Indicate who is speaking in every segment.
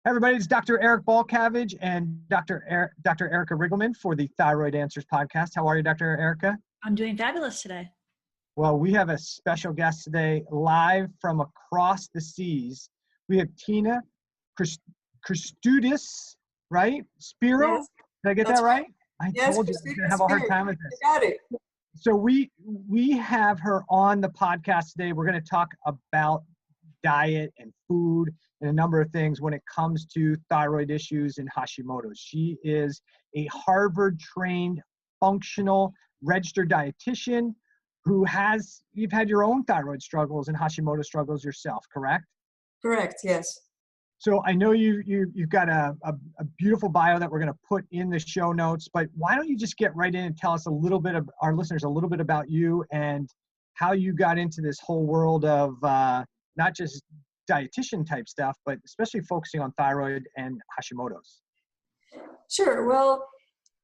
Speaker 1: Hi, everybody. It's Dr. Eric Balcavage and Dr. Erica Riggleman for the Thyroid Answers Podcast. How are you, Dr. Erica?
Speaker 2: I'm doing fabulous today.
Speaker 1: Well, we have a special guest today, live from across the seas. We have Tina Christoudias, right? Spyrou?
Speaker 3: Yes,
Speaker 1: Did I get that right? I
Speaker 3: yes,
Speaker 1: told you I was going to have a hard time with this.
Speaker 3: You got it.
Speaker 1: So we have her on the podcast today. We're going to talk about diet and food and a number of things when it comes to thyroid issues and Hashimoto's. She is a Harvard-trained, functional, registered dietitian you've had your own thyroid struggles and Hashimoto struggles yourself, correct? Correct,
Speaker 3: yes.
Speaker 1: So I know you've got a beautiful bio that we're going to put in the show notes, but why don't you just get right in and tell us our listeners a little bit about you and how you got into this whole world of not just dietitian type stuff, but especially focusing on thyroid and Hashimoto's.
Speaker 3: Sure. Well,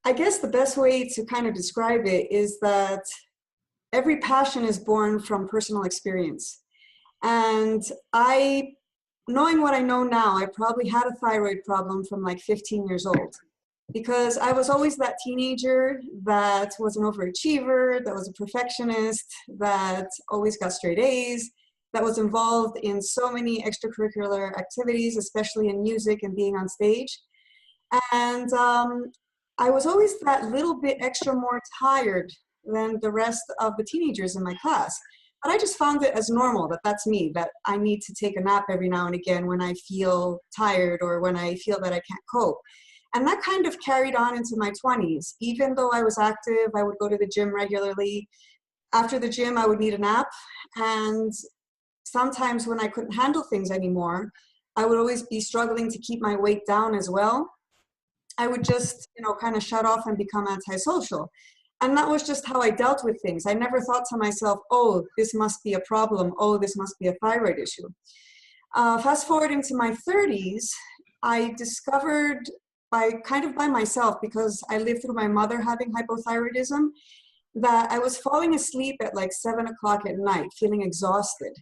Speaker 3: I guess the best way to kind of describe it is that every passion is born from personal experience. And knowing what I know now, I probably had a thyroid problem from like 15 years old, because I was always that teenager that was an overachiever, that was a perfectionist, that always got straight A's, that was involved in so many extracurricular activities, especially in music and being on stage. And I was always that little bit extra more tired than the rest of the teenagers in my class. But I just found it as normal that that's me, that I need to take a nap every now and again when I feel tired or when I feel that I can't cope. And that kind of carried on into my 20s. Even though I was active, I would go to the gym regularly. After the gym, I would need a nap. And sometimes when I couldn't handle things anymore, I would always be struggling to keep my weight down as well. I would just, kind of shut off and become antisocial. And that was just how I dealt with things. I never thought to myself, oh, this must be a problem. Oh, this must be a thyroid issue. Fast forward into my 30s, I discovered by myself, because I lived through my mother having hypothyroidism, that I was falling asleep at like 7 o'clock at night, feeling exhausted.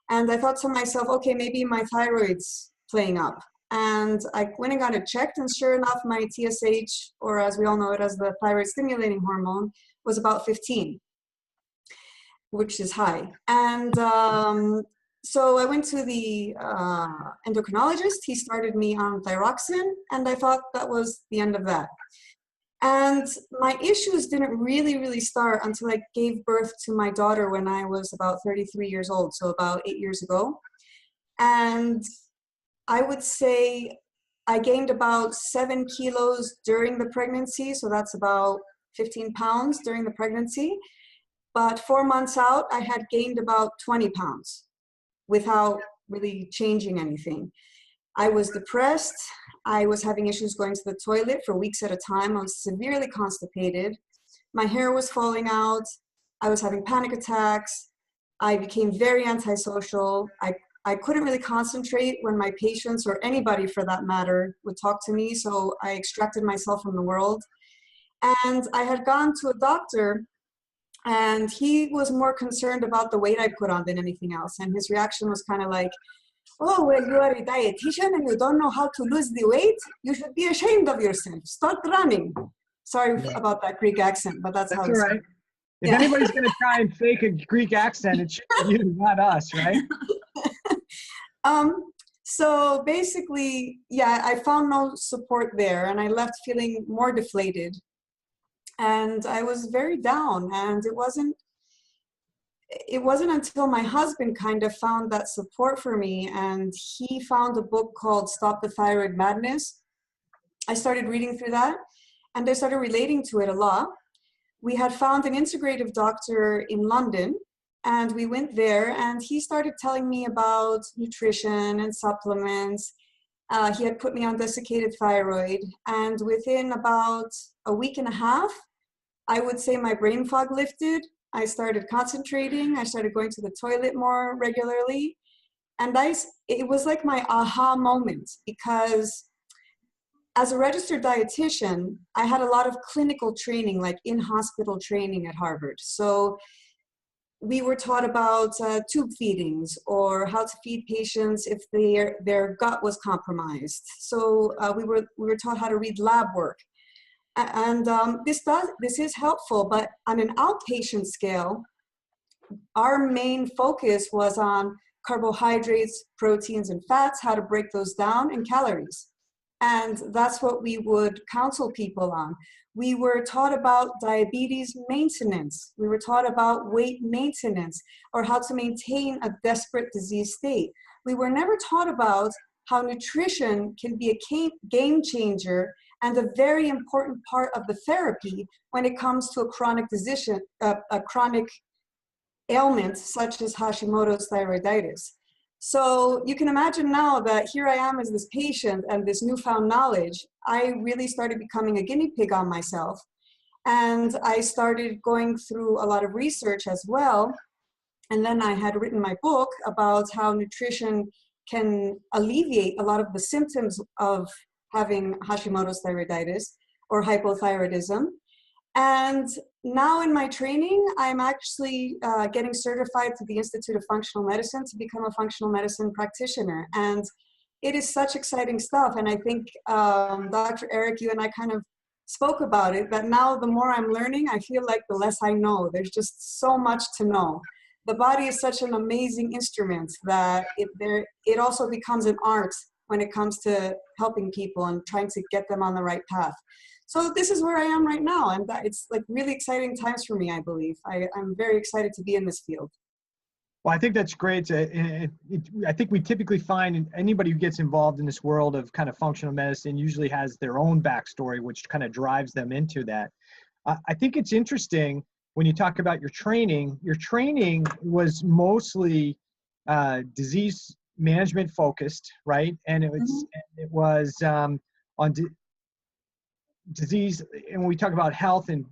Speaker 3: And I thought to myself, okay, maybe my thyroid's playing up. And I went and got it checked, and sure enough, my TSH, or as we all know it as the thyroid stimulating hormone, was about 15, which is high. And so I went to the endocrinologist. He started me on thyroxine, and I thought that was the end of that. And my issues didn't really start until I gave birth to my daughter when I was about 33 years old, so about 8 years ago. And I would say I gained about 7 kilos during the pregnancy, so that's about 15 pounds during the pregnancy. But 4 months out, I had gained about 20 pounds without really changing anything. I was depressed. I was having issues going to the toilet for weeks at a time. I was severely constipated. My hair was falling out. I was having panic attacks. I became very antisocial. I couldn't really concentrate when my patients, or anybody for that matter, would talk to me, so I extracted myself from the world. And I had gone to a doctor, and he was more concerned about the weight I put on than anything else. And his reaction was kind of like, oh, well, you are a dietitian and you don't know how to lose the weight? You should be ashamed of yourself. Start running. Sorry about that Greek accent, but that's how it's
Speaker 1: all right. If anybody's going to try and fake a Greek accent, it should be you, not us, right?
Speaker 3: So basically, I found no support there, and I left feeling more deflated. And I was very down, and it wasn't until my husband kind of found that support for me, and he found a book called Stop the Thyroid Madness. I started reading through that, and I started relating to it a lot. We had found an integrative doctor in London, and we went there, and he started telling me about nutrition and supplements. He had put me on desiccated thyroid, and within about a week and a half, I would say my brain fog lifted. I started concentrating. I started going to the toilet more regularly. And it was like my aha moment, because as a registered dietitian, I had a lot of clinical training, like in-hospital training at Harvard. So we were taught about tube feedings, or how to feed patients if their gut was compromised. So we were taught how to read lab work. And this is helpful, but on an outpatient scale, our main focus was on carbohydrates, proteins, and fats, how to break those down, and calories. And that's what we would counsel people on. We were taught about diabetes maintenance. We were taught about weight maintenance, or how to maintain a desperate disease state. We were never taught about how nutrition can be a game changer and a very important part of the therapy when it comes to a chronic ailment such as Hashimoto's thyroiditis. So you can imagine now that here I am as this patient, and this newfound knowledge, I really started becoming a guinea pig on myself. And I started going through a lot of research as well. And then I had written my book about how nutrition can alleviate a lot of the symptoms of having Hashimoto's thyroiditis or hypothyroidism. And now in my training, I'm actually getting certified to the Institute of Functional Medicine to become a functional medicine practitioner. And it is such exciting stuff. And I think, Dr. Eric, you and I kind of spoke about it, that now the more I'm learning, I feel like the less I know. There's just so much to know. The body is such an amazing instrument that it also becomes an art when it comes to helping people and trying to get them on the right path. So this is where I am right now, and it's like really exciting times for me, I believe. I'm very excited to be in this field.
Speaker 1: Well, I think that's great. I think we typically find anybody who gets involved in this world of kind of functional medicine usually has their own backstory, which kind of drives them into that. I think it's interesting when you talk about your training was mostly disease management focused, right? And it was on disease. And when we talk about health and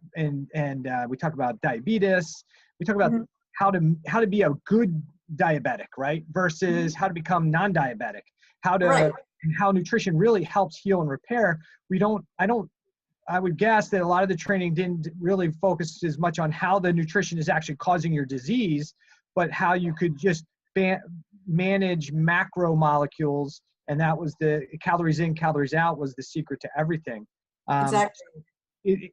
Speaker 1: we talk about diabetes, we talk about how to be a good diabetic, right? Versus how to become non-diabetic, and how nutrition really helps heal and repair. I would guess that a lot of the training didn't really focus as much on how the nutrition is actually causing your disease, but how you could just manage macromolecules. And that was the calories in, calories out was the secret to everything.
Speaker 3: Exactly.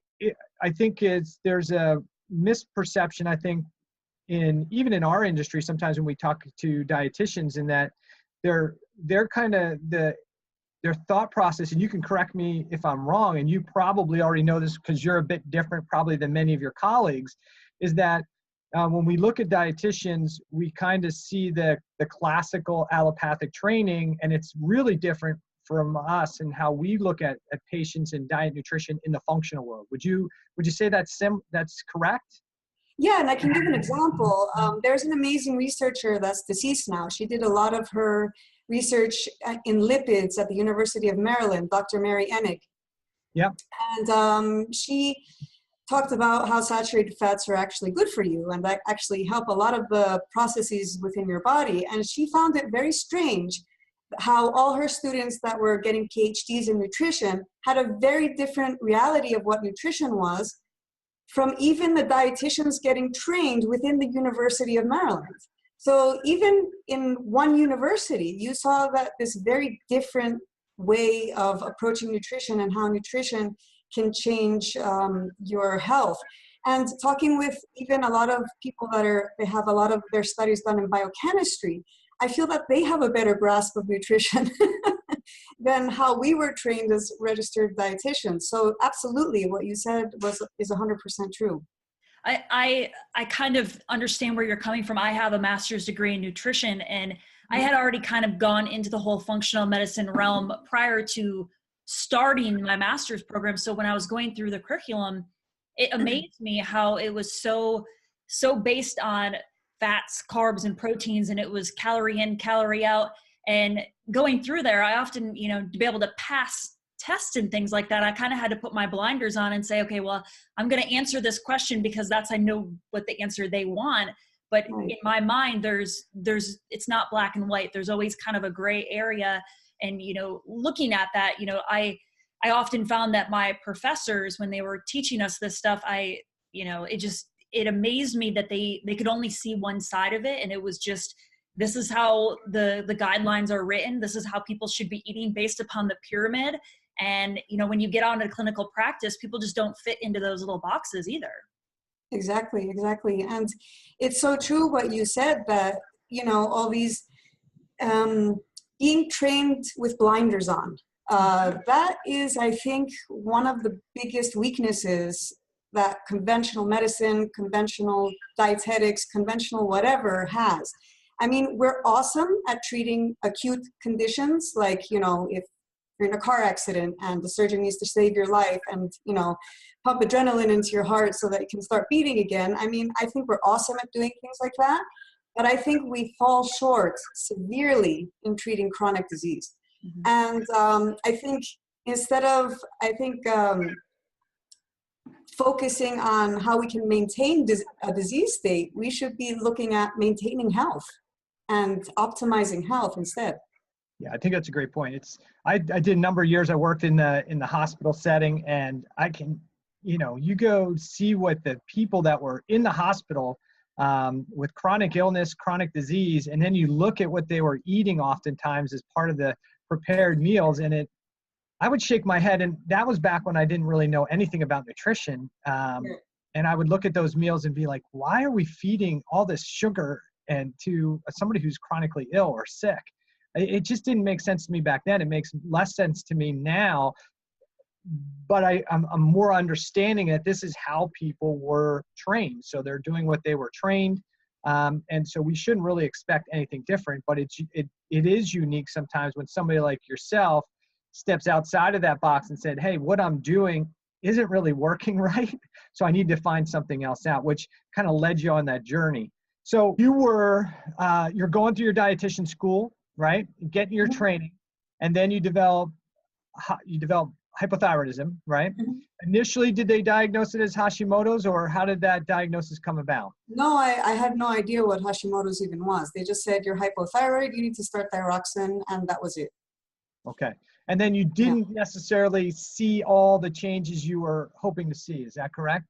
Speaker 1: I think there's a misperception, I think, even in our industry, sometimes when we talk to dietitians, in that they're kind of their thought process, and you can correct me if I'm wrong, and you probably already know this because you're a bit different probably than many of your colleagues, is that when we look at dietitians, we kind of see the classical allopathic training, and it's really different from us and how we look at patients and diet nutrition in the functional world. Would you say that's correct?
Speaker 3: Yeah, and I can give an example. There's an amazing researcher that's deceased now. She did a lot of her research in lipids at the University of Maryland, Dr. Mary Enig.
Speaker 1: Yeah.
Speaker 3: And she talked about how saturated fats are actually good for you and that actually help a lot of the processes within your body. And she found it very strange how all her students that were getting PhDs in nutrition had a very different reality of what nutrition was from even the dietitians getting trained within the University of Maryland. So even in one university, you saw that this very different way of approaching nutrition and how nutrition can change your health. And talking with even a lot of people they have a lot of their studies done in biochemistry, I feel that they have a better grasp of nutrition than how we were trained as registered dietitians. So absolutely, what you said is 100% true.
Speaker 2: I kind of understand where you're coming from. I have a master's degree in nutrition, and I had already kind of gone into the whole functional medicine realm prior to starting my master's program. So when I was going through the curriculum, it amazed me how it was so based on fats, carbs, and proteins, and it was calorie in, calorie out. And going through there, I often, to be able to pass tests and things like that, I kind of had to put my blinders on and say, okay, well, I'm going to answer this question because I know what the answer they want. But in my mind, it's not black and white. There's always kind of a gray area. And, looking at that, I often found that my professors, when they were teaching us this stuff, it amazed me that they could only see one side of it. And it was just, this is how the guidelines are written. This is how people should be eating based upon the pyramid. And, you know, when you get on to clinical practice, people just don't fit into those little boxes either.
Speaker 3: Exactly. And it's so true what you said, that, you know, all these being trained with blinders on, that is, I think, one of the biggest weaknesses that conventional medicine, conventional dietetics, conventional whatever has. I mean, we're awesome at treating acute conditions, like, you know, if you're in a car accident and the surgeon needs to save your life and, you know, pump adrenaline into your heart so that it can start beating again. I mean, I think we're awesome at doing things like that, but I think we fall short severely in treating chronic disease. And I think instead of, focusing on how we can maintain a disease state, we should be looking at maintaining health and optimizing health instead.
Speaker 1: Yeah, I think that's a great point. I did a number of years. I worked in the hospital setting, and I can, you know, you go see what the people that were in the hospital with chronic illness, chronic disease, and then you look at what they were eating oftentimes as part of the prepared meals, and I would shake my head. And that was back when I didn't really know anything about nutrition. And I would look at those meals and be like, why are we feeding all this sugar and to somebody who's chronically ill or sick? It just didn't make sense to me back then. It makes less sense to me now, but I'm more understanding that this is how people were trained. So they're doing what they were trained. And so we shouldn't really expect anything different, but it is unique sometimes when somebody like yourself steps outside of that box and said, hey, what I'm doing isn't really working right. So I need to find something else out, which kind of led you on that journey. So you're going through your dietitian school, right? Getting your training, and then you develop hypothyroidism, right? Initially, did they diagnose it as Hashimoto's, or how did that diagnosis come about?
Speaker 3: No, I had no idea what Hashimoto's even was. They just said, you're hypothyroid, you need to start thyroxine, and that was it.
Speaker 1: Okay. And then you didn't necessarily see all the changes you were hoping to see. Is that correct?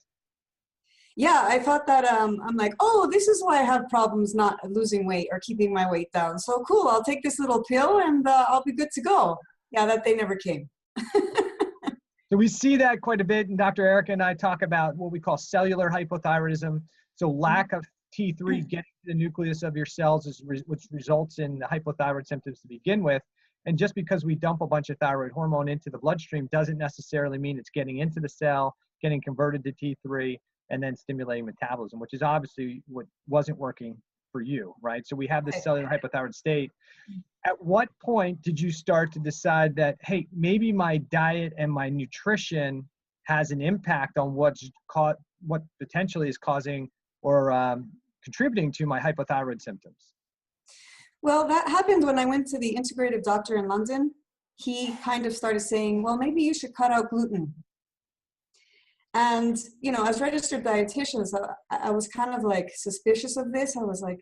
Speaker 3: Yeah, I thought that, I'm like, oh, this is why I have problems not losing weight or keeping my weight down. So cool, I'll take this little pill and I'll be good to go. Yeah, that day never came.
Speaker 1: So we see that quite a bit, and Dr. Erica and I talk about what we call cellular hypothyroidism. So lack of T3 getting to the nucleus of your cells, which results in the hypothyroid symptoms to begin with. And just because we dump a bunch of thyroid hormone into the bloodstream doesn't necessarily mean it's getting into the cell, getting converted to T3, and then stimulating metabolism, which is obviously what wasn't working for you, right? So we have this cellular hypothyroid state. At what point did you start to decide that, hey, maybe my diet and my nutrition has an impact on what potentially is causing or contributing to my hypothyroid symptoms?
Speaker 3: Well, that happened when I went to the integrative doctor in London. He kind of started saying, well, maybe you should cut out gluten. And, you know, as registered dietitians, I was kind of like suspicious of this. I was like,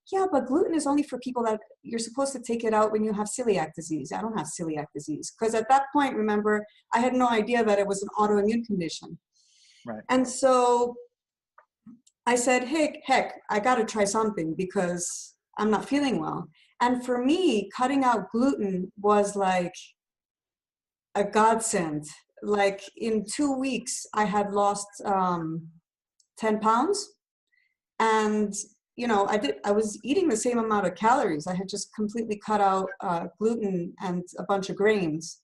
Speaker 3: yeah, but gluten is only for people that you're supposed to take it out when you have celiac disease. I don't have celiac disease. Because at that point, remember, I had no idea that it was an autoimmune condition.
Speaker 1: Right.
Speaker 3: And so I said, heck, I got to try something because I'm not feeling well. And for me, cutting out gluten was like a godsend. Like in 2 weeks, I had lost 10 pounds. And, you know, I was eating the same amount of calories. I had just completely cut out gluten and a bunch of grains.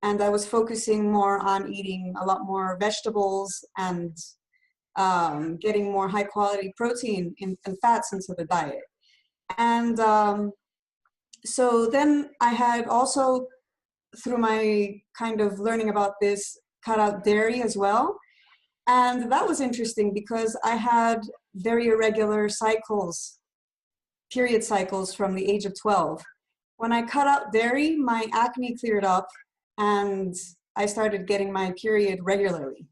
Speaker 3: And I was focusing more on eating a lot more vegetables and getting more high quality protein and fats into the diet. And so then I had also, through my kind of learning about this, cut out dairy as well. And that was interesting because I had very irregular cycles, period cycles from the age of 12. When I cut out dairy, my acne cleared up and I started getting my period regularly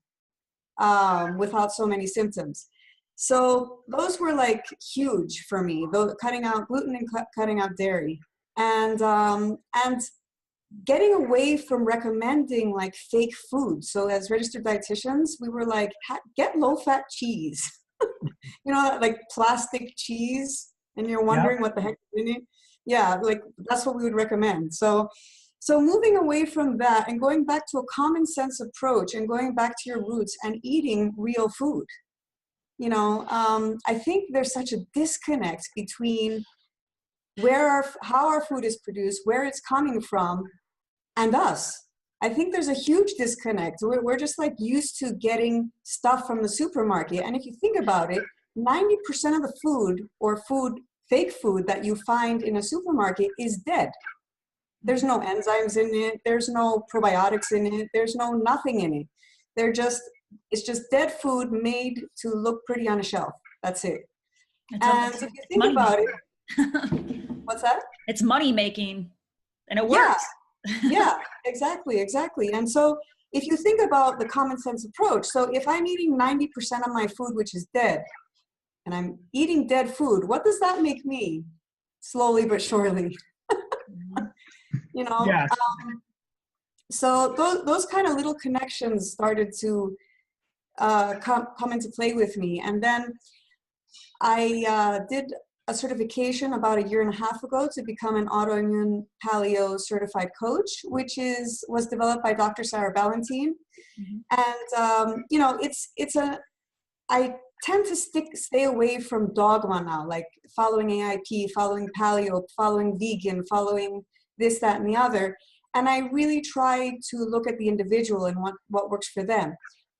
Speaker 3: without so many symptoms. So those were like huge for me, cutting out gluten and cutting out dairy. And getting away from recommending like fake food. So as registered dietitians, we were like, get low-fat cheese. you know, like plastic cheese, and you're wondering what the heck is in it. Yeah, like that's what we would recommend. So moving away from that and going back to a common sense approach and going back to your roots and eating real food. You know, I think there's such a disconnect between how our food is produced, where it's coming from, and us. I think there's a huge disconnect. We're just like used to getting stuff from the supermarket. And if you think about it, 90% of the food or fake food that you find in a supermarket is dead. There's no enzymes in it. There's no probiotics in it. There's no nothing in it. It's just dead food made to look pretty on a shelf. That's it. And if you think about it, what's that?
Speaker 2: It's money making, and it works.
Speaker 3: Yeah, exactly. And so if you think about the common sense approach, so if I'm eating 90% of my food, which is dead, and I'm eating dead food, what does that make me? Slowly but surely. You know?
Speaker 1: Yes.
Speaker 3: So those kind of little connections started to come into play with me. And then I did a certification about 1.5 years ago to become an Autoimmune Paleo Certified Coach, which was developed by Dr. Sarah Ballantyne. And you know, I tend to stay away from dogma now, like following AIP, following paleo, following vegan, following this, that, and the other. And I really try to look at the individual and what works for them.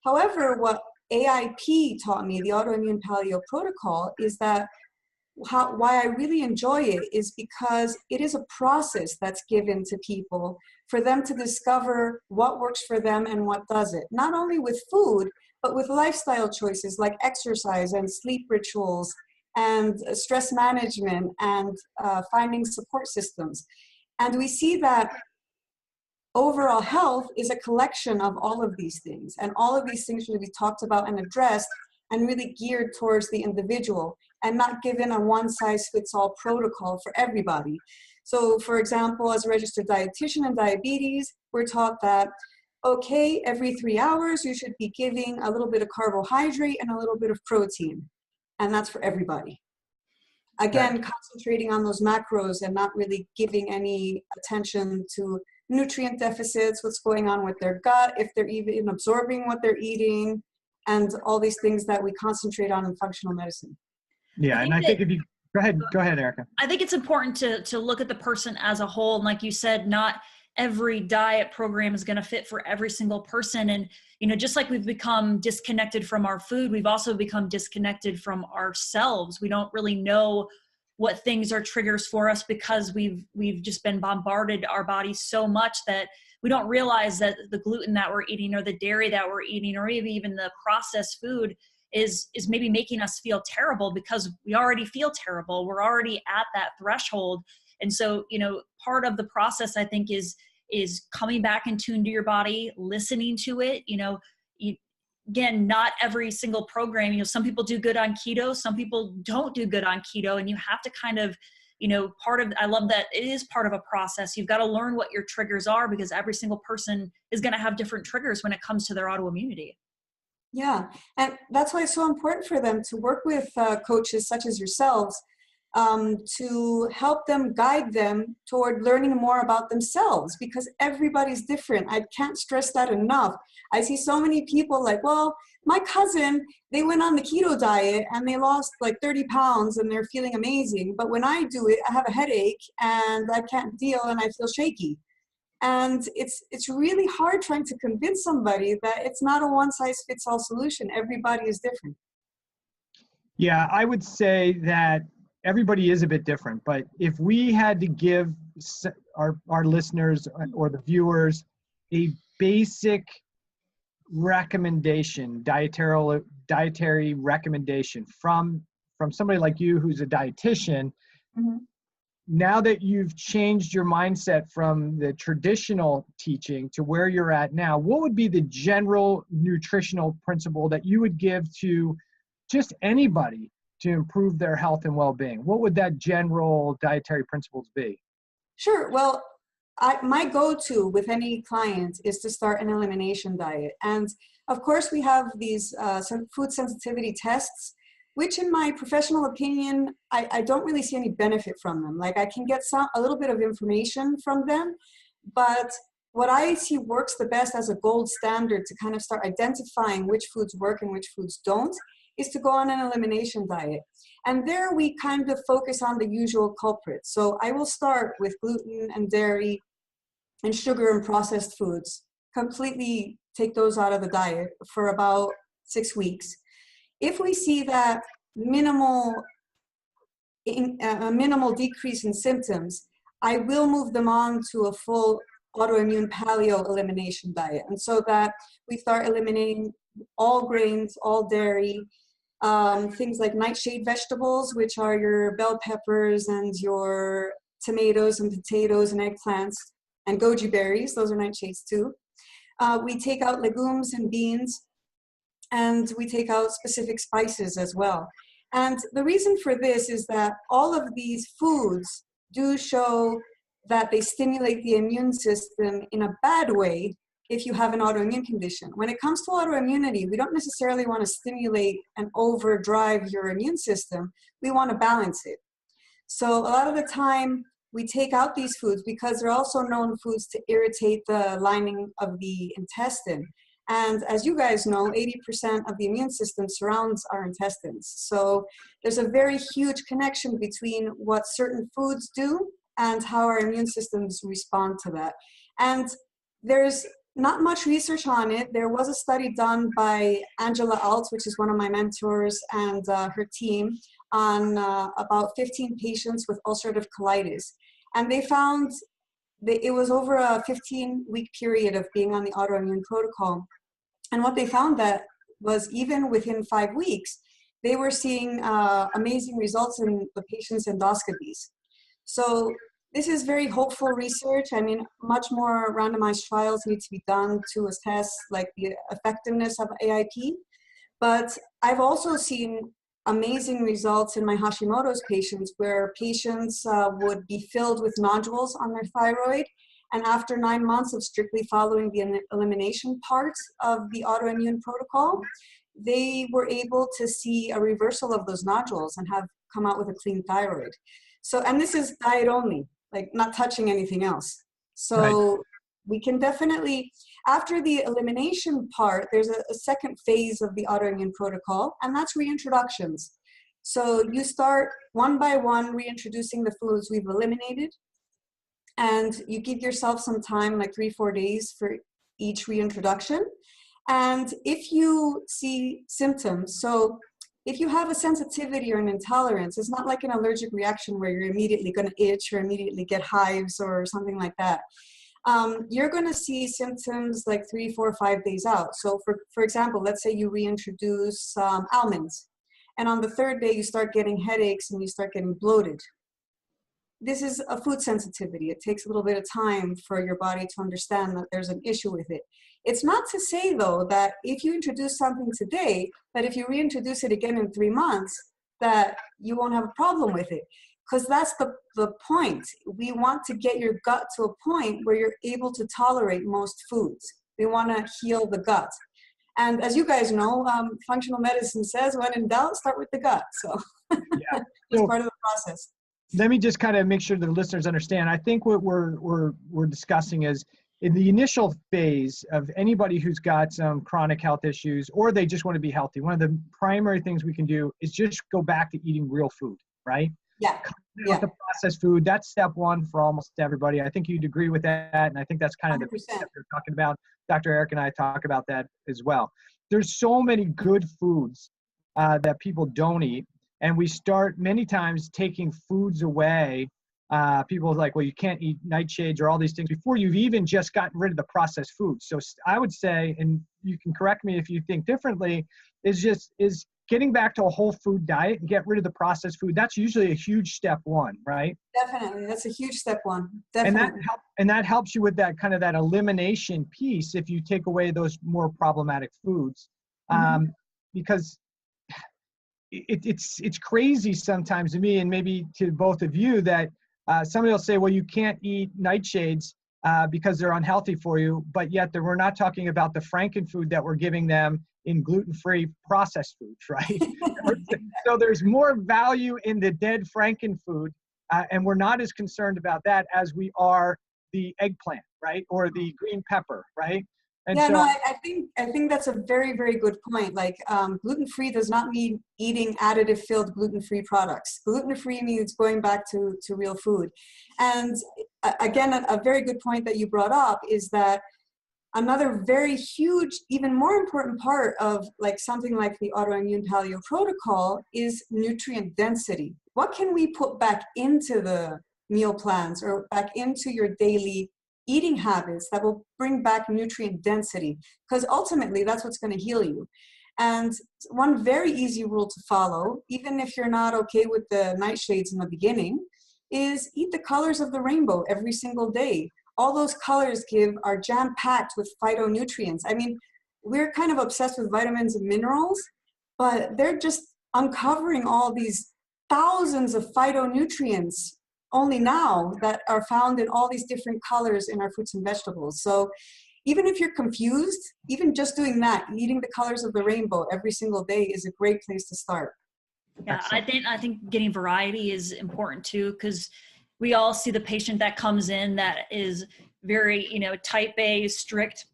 Speaker 3: However, what AIP taught me, the Autoimmune Paleo Protocol, is that why I really enjoy it is because it is a process that's given to people for them to discover what works for them and what doesn't. Not only with food, but with lifestyle choices like exercise and sleep rituals and stress management and finding support systems. And we see that overall health is a collection of all of these things. And all of these things should be talked about and addressed and really geared towards the individual and not given a one-size-fits-all protocol for everybody. So for example, as a registered dietitian in diabetes, we're taught that, okay, every 3 hours, you should be giving a little bit of carbohydrate and a little bit of protein. And that's for everybody. Again, concentrating on those macros and not really giving any attention to nutrient deficits, what's going on with their gut, if they're even absorbing what they're eating, and all these things that we concentrate on in functional medicine.
Speaker 1: Yeah, I think if you go ahead, Erica.
Speaker 2: I think it's important to look at the person as a whole. And like you said, not every diet program is going to fit for every single person. And, you know, just like we've become disconnected from our food, we've also become disconnected from ourselves. We don't really know what things are triggers for us because we've just been bombarded our bodies so much that we don't realize that the gluten that we're eating or the dairy that we're eating or even the processed food is maybe making us feel terrible because we already feel terrible. We're already at that threshold. And so, you know, part of the process, I think, is coming back in tune to your body, listening to it. You know, again, not every single program, you know, some people do good on keto, some people don't do good on keto, and you have to kind of, you know, I love that it is part of a process. You've got to learn what your triggers are because every single person is going to have different triggers when it comes to their autoimmunity.
Speaker 3: Yeah, and that's why it's so important for them to work with coaches such as yourselves to help them, guide them toward learning more about themselves because everybody's different. I can't stress that enough. I see so many people like, well, my cousin, they went on the keto diet and they lost like 30 pounds and they're feeling amazing. But when I do it, I have a headache and I can't deal and I feel shaky. And it's really hard trying to convince somebody that it's not a one-size-fits-all solution. Everybody is different.
Speaker 1: Yeah, I would say that everybody is a bit different, but if we had to give our listeners or the viewers a basic recommendation, dietary recommendation from somebody like you who's a dietitian, now that you've changed your mindset from the traditional teaching to where you're at now, what would be the general nutritional principle that you would give to just anybody to improve their health and well-being? What would that general dietary principles be?
Speaker 3: Sure. Well, my go-to with any client is to start an elimination diet. And of course, we have these food sensitivity tests which in my professional opinion, I don't really see any benefit from them. Like I can get a little bit of information from them, but what I see works the best as a gold standard to kind of start identifying which foods work and which foods don't is to go on an elimination diet. And there we kind of focus on the usual culprits. So I will start with gluten and dairy and sugar and processed foods, completely take those out of the diet for about 6 weeks. If we see that minimal decrease in symptoms, I will move them on to a full autoimmune paleo elimination diet. And so that we start eliminating all grains, all dairy, things like nightshade vegetables, which are your bell peppers and your tomatoes and potatoes and eggplants, and goji berries, those are nightshades too. We take out legumes and beans, and we take out specific spices as well. And the reason for this is that all of these foods do show that they stimulate the immune system in a bad way if you have an autoimmune condition. When it comes to autoimmunity, we don't necessarily want to stimulate and overdrive your immune system. We want to balance it. So a lot of the time, we take out these foods because they're also known foods to irritate the lining of the intestine. And as you guys know, 80% of the immune system surrounds our intestines. So there's a very huge connection between what certain foods do and how our immune systems respond to that. And there's not much research on it. There was a study done by Angela Alt, which is one of my mentors, and her team on about 15 patients with ulcerative colitis. And they found that it was over a 15-week period of being on the autoimmune protocol. And what they found that was even within 5 weeks, they were seeing amazing results in the patient's endoscopies. So this is very hopeful research. I mean, much more randomized trials need to be done to assess like the effectiveness of AIP. But I've also seen amazing results in my Hashimoto's patients where patients would be filled with nodules on their thyroid. And after 9 months of strictly following the elimination part of the autoimmune protocol, they were able to see a reversal of those nodules and have come out with a clean thyroid. So, and this is diet only, like not touching anything else. So right. We can definitely, after the elimination part, there's a second phase of the autoimmune protocol, and that's reintroductions. So you start one by one reintroducing the foods we've eliminated, and you give yourself some time, like 3-4 days for each reintroduction. And if you see symptoms, so if you have a sensitivity or an intolerance, it's not like an allergic reaction where you're immediately going to itch or immediately get hives or something like that. You're going to see symptoms like 3, 4, 5 days out. So for example, let's say you reintroduce almonds, and on the 3rd day you start getting headaches and you start getting bloated. This is a food sensitivity. It takes a little bit of time for your body to understand that there's an issue with it. It's not to say, though, that if you introduce something today, that if you reintroduce it again in 3 months, that you won't have a problem with it. Because that's the point. We want to get your gut to a point where you're able to tolerate most foods. We want to heal the gut. And as you guys know, functional medicine says, when in doubt, start with the gut. So
Speaker 1: yeah.
Speaker 3: It's part of the process.
Speaker 1: Let me just kind of make sure the listeners understand. I think what we're discussing is in the initial phase of anybody who's got some chronic health issues or they just want to be healthy. One of the primary things we can do is just go back to eating real food, right?
Speaker 3: Yeah.
Speaker 1: With the processed food, that's step one for almost everybody. I think you'd agree with that. And I think that's kind of
Speaker 3: 100%.
Speaker 1: the step you're talking about. Dr. Eric and I talk about that as well. There's so many good foods that people don't eat. And we start many times taking foods away. People are like, well, you can't eat nightshades or all these things before you've even just gotten rid of the processed foods. So I would say, and you can correct me if you think differently, is getting back to a whole food diet and get rid of the processed food. That's usually a huge step one, right?
Speaker 3: Definitely. That's a huge step one. Definitely.
Speaker 1: And that helps you with that kind of that elimination piece if you take away those more problematic foods. Because it's crazy sometimes to me and maybe to both of you that somebody will say, well, you can't eat nightshades because they're unhealthy for you, but yet we're not talking about the frankenfood that we're giving them in gluten-free processed foods, right? So there's more value in the dead frankenfood, and we're not as concerned about that as we are the eggplant, right? Or the green pepper, right? And
Speaker 3: yeah,
Speaker 1: so,
Speaker 3: no, I think that's a very, very good point. Like gluten-free does not mean eating additive-filled gluten-free products. Gluten-free means going back to real food. And again, a very good point that you brought up is that another very huge, even more important part of like something like the Autoimmune Paleo protocol is nutrient density. What can we put back into the meal plans or back into your daily eating habits that will bring back nutrient density? Because ultimately that's what's going to heal you. And one very easy rule to follow, even if you're not okay with the nightshades in the beginning, is eat the colors of the rainbow every single day. All those colors are jam-packed with phytonutrients. I mean, we're kind of obsessed with vitamins and minerals, but they're just uncovering all these thousands of phytonutrients only now that are found in all these different colors in our fruits and vegetables. So even if you're confused, even just doing that, eating the colors of the rainbow every single day is a great place to start.
Speaker 2: Yeah,
Speaker 1: excellent.
Speaker 2: I think getting variety is important too, because we all see the patient that comes in that is very, type A, strict.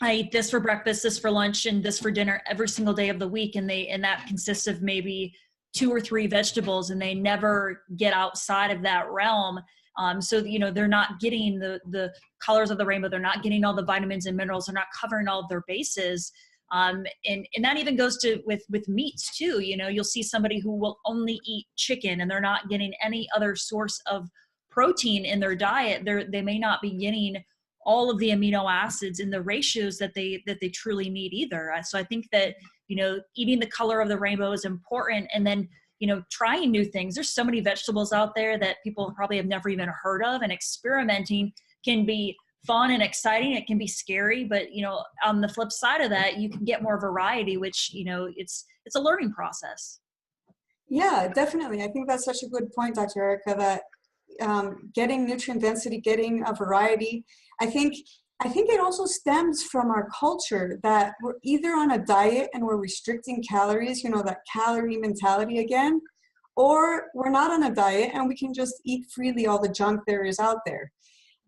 Speaker 2: I eat this for breakfast, this for lunch, and this for dinner every single day of the week. And that consists of maybe 2 or 3 vegetables, and they never get outside of that realm. So, they're not getting the colors of the rainbow. They're not getting all the vitamins and minerals. They're not covering all of their bases. And that even goes to with meats too. You'll see somebody who will only eat chicken and they're not getting any other source of protein in their diet. They may not be getting all of the amino acids in the ratios that they truly need either. So I think that, eating the color of the rainbow is important. And then, trying new things. There's so many vegetables out there that people probably have never even heard of, and experimenting can be fun and exciting. It can be scary, but on the flip side of that, you can get more variety, which it's a learning process.
Speaker 3: Yeah, definitely. I think that's such a good point, Dr. Erica, that getting nutrient density, getting a variety, I think it also stems from our culture that we're either on a diet and we're restricting calories, that calorie mentality again, or we're not on a diet and we can just eat freely all the junk there is out there.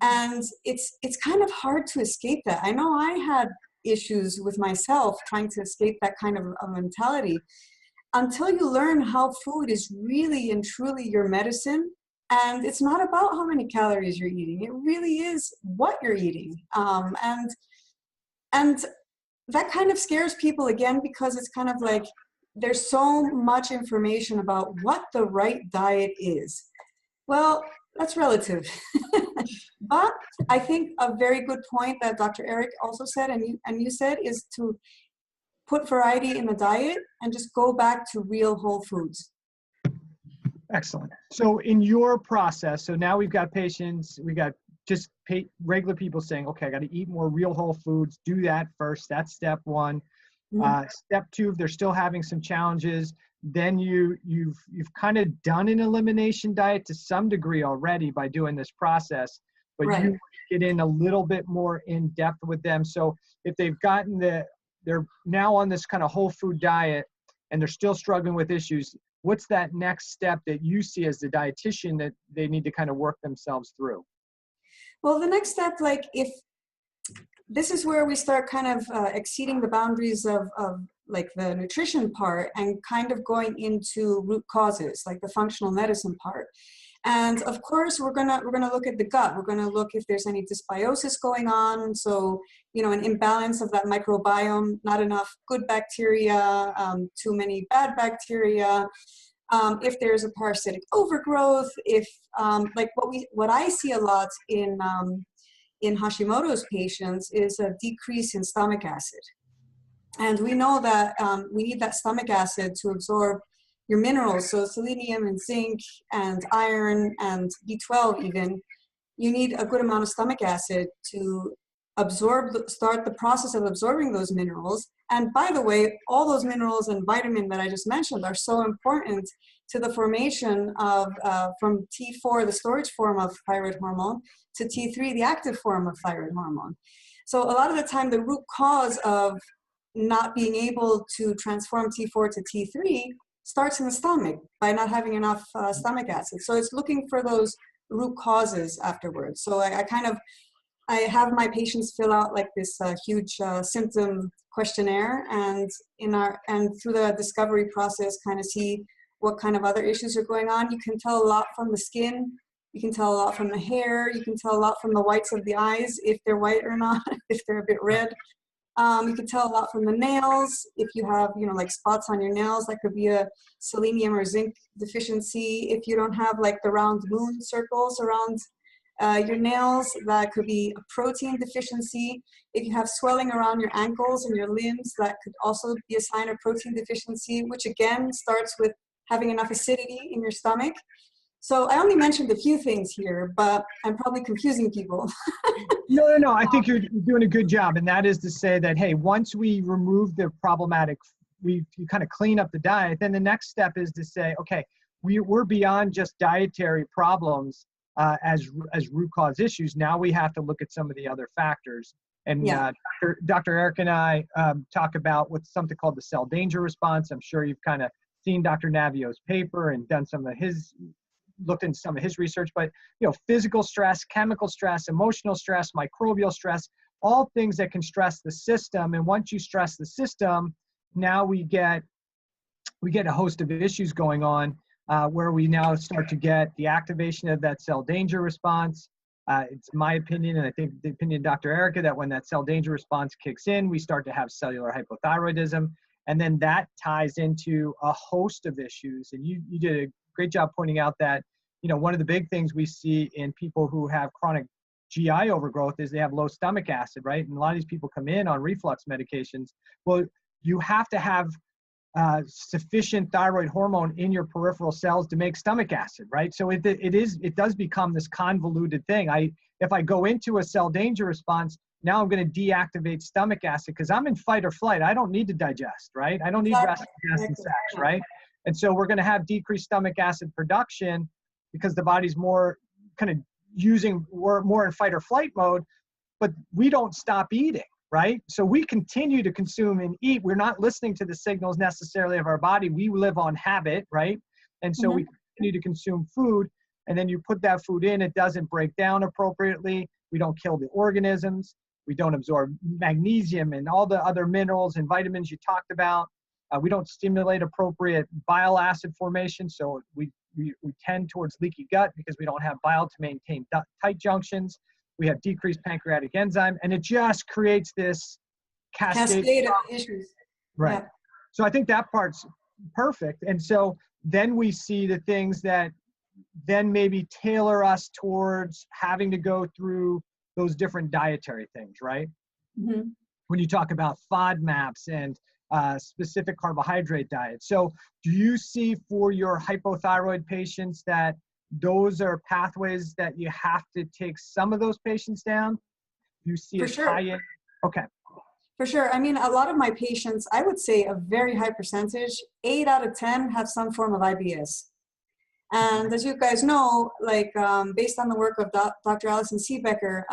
Speaker 3: And it's kind of hard to escape that. I know I had issues with myself trying to escape that kind of a mentality until you learn how food is really and truly your medicine. And it's not about how many calories you're eating. It really is what you're eating. And that kind of scares people again, because it's kind of like there's so much information about what the right diet is. Well, that's relative. But I think a very good point that Dr. Eric also said, and you said, is to put variety in the diet and just go back to real whole foods.
Speaker 1: Excellent. So in your process, so now we've got patients, we got just regular people saying, okay, I got to eat more real whole foods. Do that first. That's step 1. Step 2, if they're still having some challenges, then you've kind of done an elimination diet to some degree already by doing this process, but
Speaker 3: right.
Speaker 1: You get in a little bit more in depth with them. So if they've gotten they're now on this kind of whole food diet and they're still struggling with issues, what's that next step that you see as the dietitian that they need to kind of work themselves through?
Speaker 3: Well, the next step, like if this is where we start kind of exceeding the boundaries of like the nutrition part and kind of going into root causes, like the functional medicine part. And of course, we're gonna look at the gut. We're gonna look if there's any dysbiosis going on. So, an imbalance of that microbiome, not enough good bacteria, too many bad bacteria. If there's a parasitic overgrowth, if like what I see a lot in Hashimoto's patients is a decrease in stomach acid. And we know that we need that stomach acid to absorb your minerals, so selenium and zinc and iron and B12 even. You need a good amount of stomach acid to start the process of absorbing those minerals. And by the way, all those minerals and vitamin that I just mentioned are so important to the formation of, from T4, the storage form of thyroid hormone, to T3, the active form of thyroid hormone. So a lot of the time, the root cause of not being able to transform T4 to T3 starts in the stomach by not having enough stomach acid. So it's looking for those root causes afterwards. So I have my patients fill out like this huge symptom questionnaire, and through the discovery process, kind of see what kind of other issues are going on. You can tell a lot from the skin. You can tell a lot from the hair. You can tell a lot from the whites of the eyes, if they're white or not, if they're a bit red. You can tell a lot from the nails. If you have, like spots on your nails, that could be a selenium or zinc deficiency. If you don't have like the round moon circles around your nails, that could be a protein deficiency. If you have swelling around your ankles and your limbs, that could also be a sign of protein deficiency, which again starts with having enough acidity in your stomach. So I only mentioned a few things here, but I'm probably confusing people.
Speaker 1: No. I think you're doing a good job. And that is to say that, hey, once we remove the problematic, you kind of clean up the diet, then the next step is to say, okay, we're beyond just dietary problems as root cause issues. Now we have to look at some of the other factors. And Dr. Eric and I talk about what's something called the cell danger response. I'm sure you've kind of seen Dr. Navio's paper and done looked into some of his research, but physical stress, chemical stress, emotional stress, microbial stress, all things that can stress the system. And once you stress the system, now we get a host of issues going on where we now start to get the activation of that cell danger response. It's my opinion, and I think the opinion of Dr. Erica, that when that cell danger response kicks in, we start to have cellular hypothyroidism. And then that ties into a host of issues. And you did a great job pointing out that, one of the big things we see in people who have chronic GI overgrowth is they have low stomach acid, right? And a lot of these people come in on reflux medications. Well, you have to have sufficient thyroid hormone in your peripheral cells to make stomach acid, right? So it does become this convoluted thing. If I go into a cell danger response, now I'm going to deactivate stomach acid because I'm in fight or flight. I don't need to digest, right? I don't need rest, gas, and sex, right? And so we're going to have decreased stomach acid production because the body's more kind of we're more in fight or flight mode, but we don't stop eating, right? So we continue to consume and eat. We're not listening to the signals necessarily of our body. We live on habit, right? And so we continue to consume food, and then you put that food in, it doesn't break down appropriately. We don't kill the organisms. We don't absorb magnesium and all the other minerals and vitamins you talked about. We don't stimulate appropriate bile acid formation, so we tend towards leaky gut because we don't have bile to maintain tight junctions. We have decreased pancreatic enzyme, and it just creates this cascade of
Speaker 3: issues.
Speaker 1: Right.
Speaker 3: Yeah.
Speaker 1: So I think that part's perfect. And so then we see the things that then maybe tailor us towards having to go through those different dietary things, right?
Speaker 3: Mm-hmm.
Speaker 1: When you talk about FODMAPs and specific carbohydrate diet. So do you see for your hypothyroid patients that those are pathways that you have to take some of those patients down? Do you see tie-in? Okay.
Speaker 3: For sure. I mean, a lot of my patients, I would say a very high percentage, 8 out of 10 have some form of IBS. And as you guys know, like based on the work of Dr. Alison Seebecker,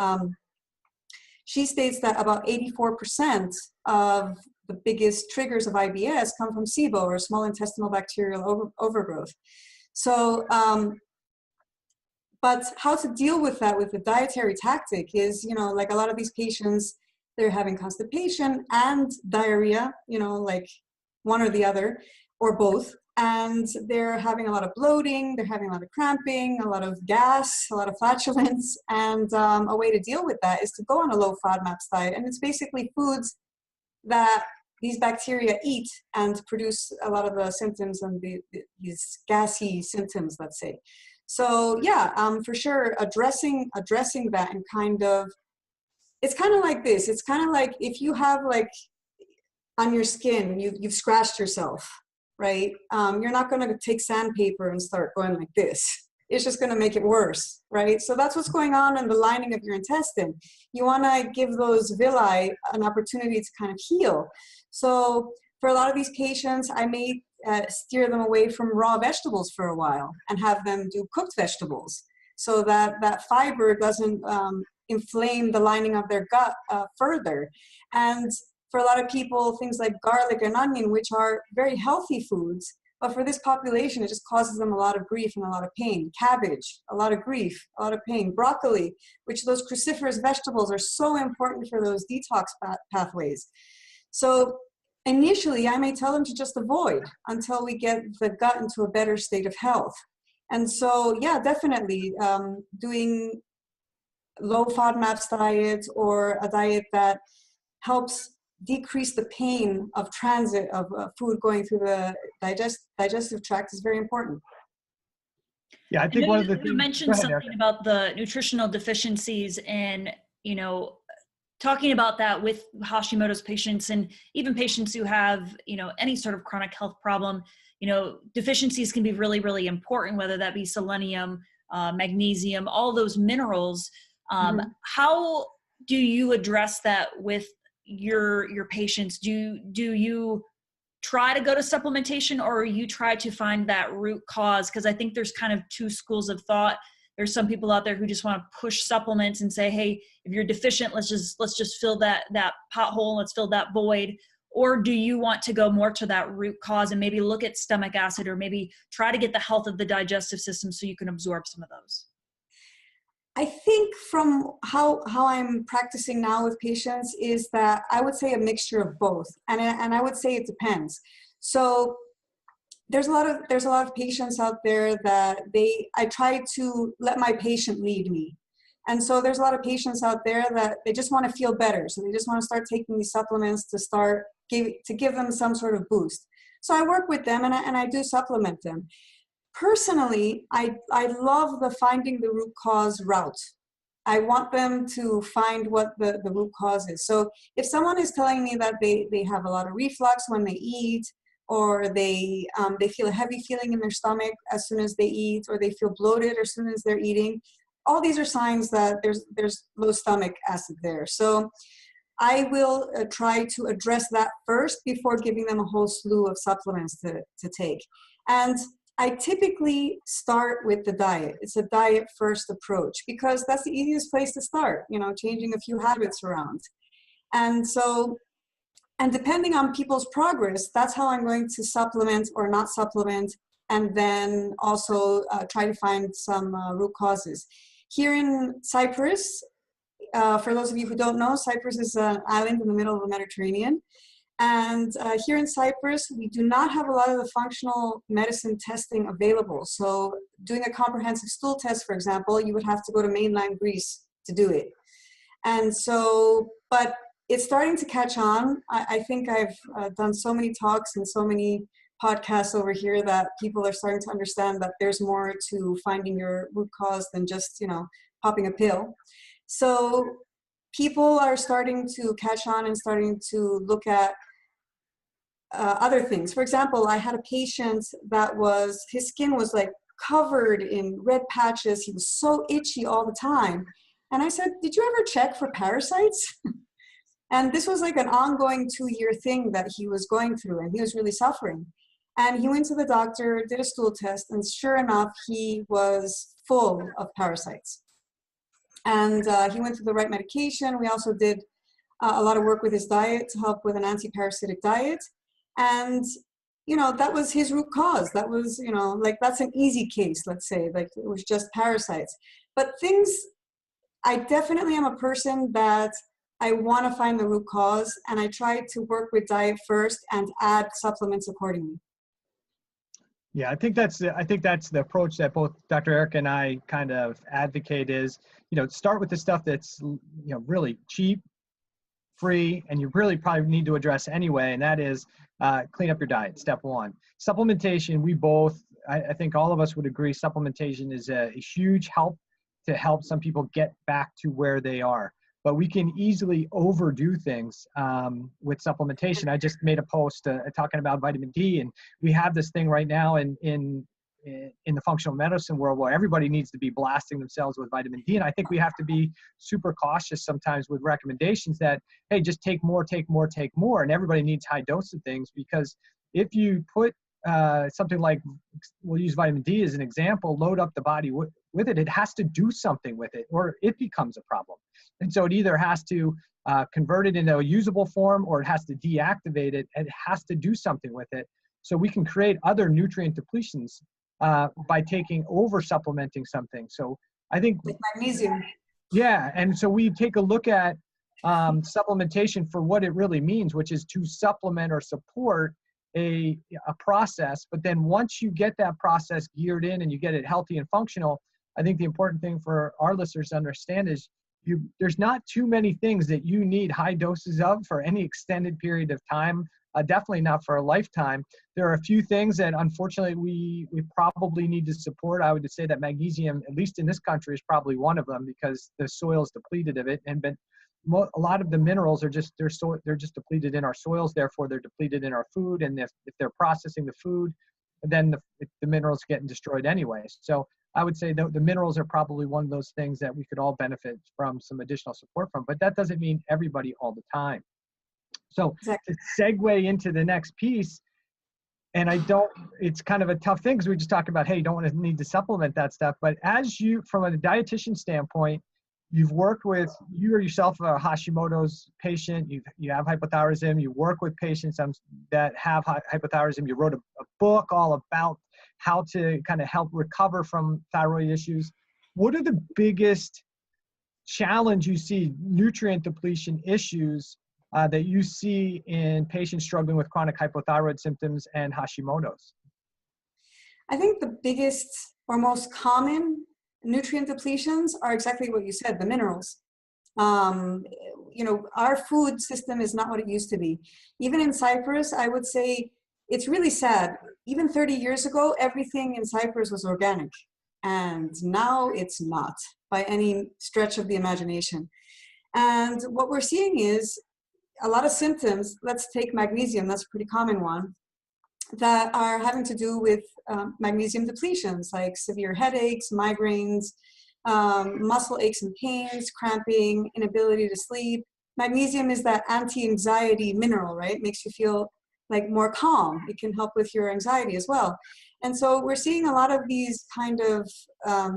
Speaker 3: she states that about 84% of the biggest triggers of IBS come from SIBO, or small intestinal bacterial overgrowth. So, but how to deal with that with the dietary tactic is, like a lot of these patients, they're having constipation and diarrhea, like one or the other, or both. And they're having a lot of bloating, they're having a lot of cramping, a lot of gas, a lot of flatulence. And a way to deal with that is to go on a low FODMAPs diet. And it's basically foods that these bacteria eat and produce a lot of the symptoms and these gassy symptoms, let's say. So yeah, for sure, addressing that and it's kind of like this. It's kind of like if you have like on your skin, you've scratched yourself, right? You're not going to take sandpaper and start going like this, it's just going to make it worse, right? So that's what's going on in the lining of your intestine. You want to give those villi an opportunity to kind of heal. So for a lot of these patients, I may steer them away from raw vegetables for a while and have them do cooked vegetables so that that fiber doesn't inflame the lining of their gut further. And for a lot of people, things like garlic and onion, which are very healthy foods, but for this population, it just causes them a lot of grief and a lot of pain. Cabbage, a lot of grief, a lot of pain. Broccoli, which those cruciferous vegetables are so important for those detox pathways. So initially, I may tell them to just avoid until we get the gut into a better state of health. And so, yeah, definitely doing low FODMAPs diet or a diet that helps decrease the pain of transit of food going through the digestive tract is very important.
Speaker 1: Yeah, I think one of the things
Speaker 2: you mentioned something about the nutritional deficiencies and, you know, talking about that with Hashimoto's patients and even patients who have, you know, any sort of chronic health problem, you know, deficiencies can be really, really important, whether that be selenium, magnesium, all those minerals. How do you address that with your patients? Do you try to go to supplementation, or you try to find that root cause? Because I think there's kind of two schools of thought. There's some people out there who just want to push supplements and say, hey, if you're deficient, let's just fill that pothole, let's fill that void. Or do you want to go more to that root cause and maybe look at stomach acid, or maybe try to get the health of the digestive system so you can absorb some of those?
Speaker 3: I think from how I'm practicing now with patients is that I would say a mixture of both, and I would say it depends. So there's a lot of patients out there that I try to let my patient lead me, and so there's a lot of patients out there that they just want to feel better, so they just want to start taking these supplements to give them some sort of boost. So I work with them and I do supplement them. Personally, I love the finding the root cause route. I want them to find what the root cause is. So if someone is telling me that they have a lot of reflux when they eat, or they feel a heavy feeling in their stomach as soon as they eat, or they feel bloated as soon as they're eating, all these are signs that there's low stomach acid there. So I will try to address that first before giving them a whole slew of supplements to take. And I typically start with the diet. It's a diet first approach because that's the easiest place to start, you know, changing a few habits around. And depending on people's progress, that's how I'm going to supplement or not supplement, and then also try to find some root causes. Here in Cyprus, for those of you who don't know, Cyprus is an island in the middle of the Mediterranean. And here in Cyprus, we do not have a lot of the functional medicine testing available. So doing a comprehensive stool test, for example, you would have to go to mainland Greece to do it. And so, but it's starting to catch on. I think I've done so many talks and so many podcasts over here that people are starting to understand that there's more to finding your root cause than just, you know, popping a pill. So people are starting to catch on and starting to look at other things. For example, I had a patient that his skin was like covered in red patches. He was so itchy all the time. And I said, did you ever check for parasites? And this was like an ongoing 2-year thing that he was going through, and he was really suffering. And he went to the doctor, did a stool test, and sure enough, he was full of parasites. And he went through the right medication. We also did a lot of work with his diet to help with an anti-parasitic diet. And, you know, that was his root cause. That was, you know, like that's an easy case, let's say, like it was just parasites. But I definitely am a person that I want to find the root cause, and I try to work with diet first and add supplements accordingly.
Speaker 1: Yeah, I think that's the approach that both Dr. Eric and I kind of advocate is, you know, start with the stuff that's, you know, really cheap, free, and you really probably need to address anyway, and that is clean up your diet, step one. Supplementation, I think all of us would agree, supplementation is a huge help to help some people get back to where they are. But we can easily overdo things with supplementation. I just made a post talking about vitamin D, and we have this thing right now in in the functional medicine world where everybody needs to be blasting themselves with vitamin D. And I think we have to be super cautious sometimes with recommendations that, hey, just take more, take more, take more. And everybody needs high dose of things, because if you put something like, we'll use vitamin D as an example, load up the body with it, it has to do something with it or it becomes a problem. And so it either has to convert it into a usable form or it has to deactivate it, and it has to do something with it. So we can create other nutrient depletions by over supplementing something. So I think
Speaker 3: like magnesium.
Speaker 1: Yeah, and so we take a look at supplementation for what it really means, which is to supplement or support a process. But then once you get that process geared in and you get it healthy and functional, I think the important thing for our listeners to understand is there's not too many things that you need high doses of for any extended period of time. Definitely not for a lifetime. There are a few things that unfortunately we probably need to support. I would say that magnesium, at least in this country, is probably one of them, because the soil is depleted of it. A lot of the minerals are just they're just depleted in our soils. Therefore, they're depleted in our food. And if they're processing the food, then the minerals are getting destroyed anyway. So I would say the minerals are probably one of those things that we could all benefit from some additional support from. But that doesn't mean everybody all the time. So
Speaker 3: exactly.
Speaker 1: To segue into the next piece, and it's kind of a tough thing because we just talked about, hey, you don't need to supplement that stuff. But from a dietitian standpoint, you've worked with, you or yourself, a Hashimoto's patient, you have hypothyroidism, you work with patients that have hypothyroidism, you wrote a book all about how to kind of help recover from thyroid issues. What are the biggest challenge you see, nutrient depletion issues that you see in patients struggling with chronic hypothyroid symptoms and Hashimoto's?
Speaker 3: I think the biggest or most common nutrient depletions are exactly what you said, the minerals. Our food system is not what it used to be. Even in Cyprus, I would say it's really sad. Even 30 years ago, everything in Cyprus was organic. And now it's not by any stretch of the imagination. And what we're seeing is a lot of symptoms. Let's take magnesium, that's a pretty common one, that are having to do with magnesium depletions, like severe headaches, migraines, muscle aches and pains, cramping, inability to sleep. Magnesium is that anti-anxiety mineral, right? It makes you feel like more calm. It can help with your anxiety as well. And so we're seeing a lot of these kind of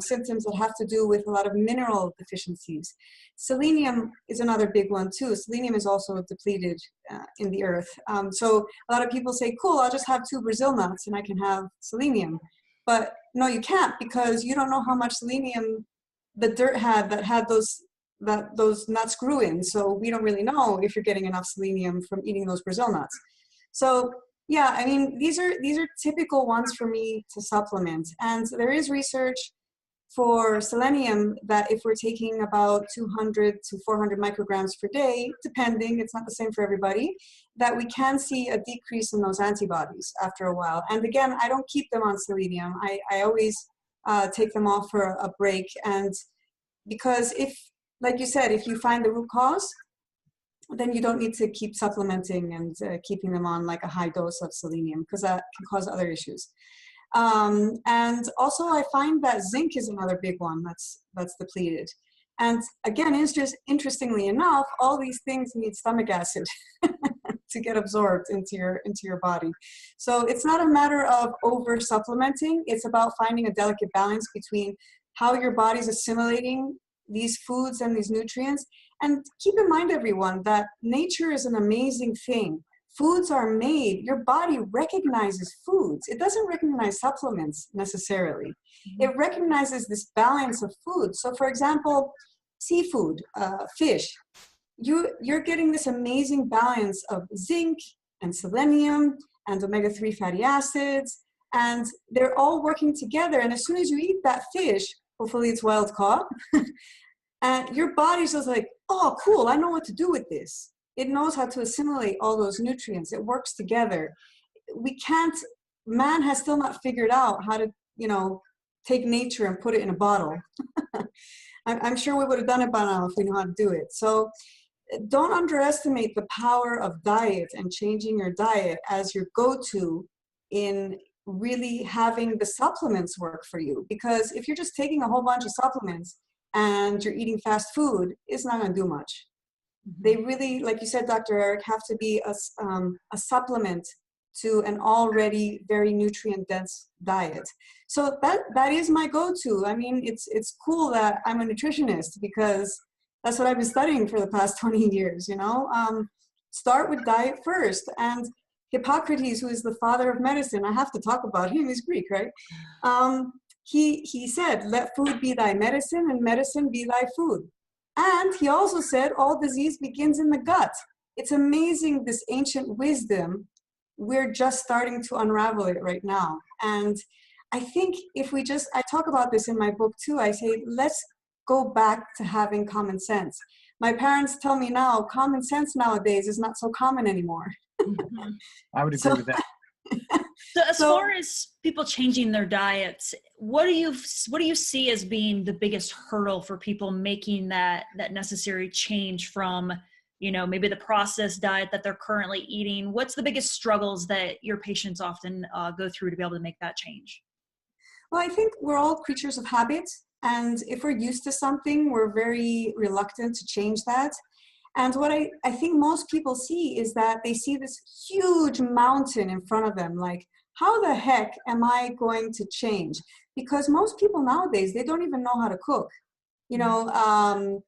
Speaker 3: symptoms that have to do with a lot of mineral deficiencies. Selenium is another big one too. Selenium is also depleted in the earth. So a lot of people say, cool, I'll just have 2 Brazil nuts and I can have selenium. But no, you can't, because you don't know how much selenium the dirt had that those nuts grew in. So we don't really know if you're getting enough selenium from eating those Brazil nuts. So yeah, I mean, these are typical ones for me to supplement. And there is research for selenium that if we're taking about 200 to 400 micrograms per day, depending, it's not the same for everybody, that we can see a decrease in those antibodies after a while. And again, I don't keep them on selenium. I always take them off for a break. And because like you said, if you find the root cause, then you don't need to keep supplementing and keeping them on like a high dose of selenium, because that can cause other issues. And also I find that zinc is another big one that's depleted. And again, it's just interestingly enough, all these things need stomach acid to get absorbed into your body. So it's not a matter of over supplementing. It's about finding a delicate balance between how your body's assimilating these foods and these nutrients. And keep in mind, everyone, that nature is an amazing thing. Foods are made, your body recognizes foods. It doesn't recognize supplements necessarily. It recognizes this balance of food. So for example, seafood, fish, you're getting this amazing balance of zinc and selenium and omega-3 fatty acids, and they're all working together. And as soon as you eat that fish, hopefully it's wild caught, and your body's just like, oh, cool, I know what to do with this. It knows how to assimilate all those nutrients. It works together. Man has still not figured out how to, take nature and put it in a bottle. I'm sure we would have done it by now if we knew how to do it. So don't underestimate the power of diet and changing your diet as your go-to in really having the supplements work for you. Because if you're just taking a whole bunch of supplements and you're eating fast food, it's not going to do much. They really, like you said, Dr. Eric, have to be a supplement to an already very nutrient-dense diet. So that is my go-to. I mean, it's cool that I'm a nutritionist because that's what I've been studying for the past 20 years, you know. Start with diet first. And Hippocrates, who is the father of medicine, I have to talk about him, he's Greek, right? He said, let food be thy medicine and medicine be thy food. And he also said, all disease begins in the gut. It's amazing, this ancient wisdom. We're just starting to unravel it right now. And I think if we just, I talk about this in my book too, I say, let's go back to having common sense. My parents tell me now, common sense nowadays is not so common anymore.
Speaker 1: I would agree with that.
Speaker 2: So as far as people changing their diets, what do you see as being the biggest hurdle for people making that necessary change from, you know, maybe the processed diet that they're currently eating? What's the biggest struggles that your patients often go through to be able to make that change?
Speaker 3: Well, I think we're all creatures of habit. And if we're used to something, we're very reluctant to change that. And what I think most people see is that they see this huge mountain in front of them. Like, how the heck am I going to change? Because most people nowadays, they don't even know how to cook. You know,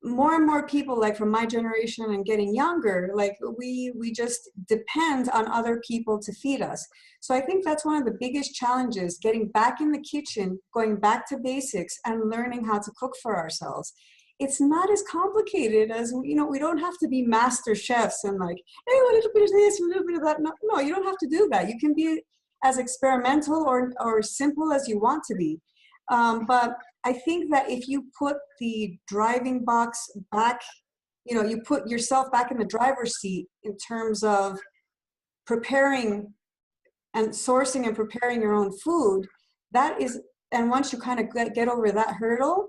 Speaker 3: more and more people, like from my generation and getting younger, like we just depend on other people to feed us. So I think that's one of the biggest challenges, getting back in the kitchen, going back to basics and learning how to cook for ourselves. It's not as complicated as, you know, we don't have to be master chefs and like, hey, a little bit of this, a little bit of that. No, you don't have to do that. You can be as experimental or simple as you want to be. But I think that if you put the driving box back, you know, you put yourself back in the driver's seat in terms of preparing and sourcing and preparing your own food, and once you kind of get over that hurdle,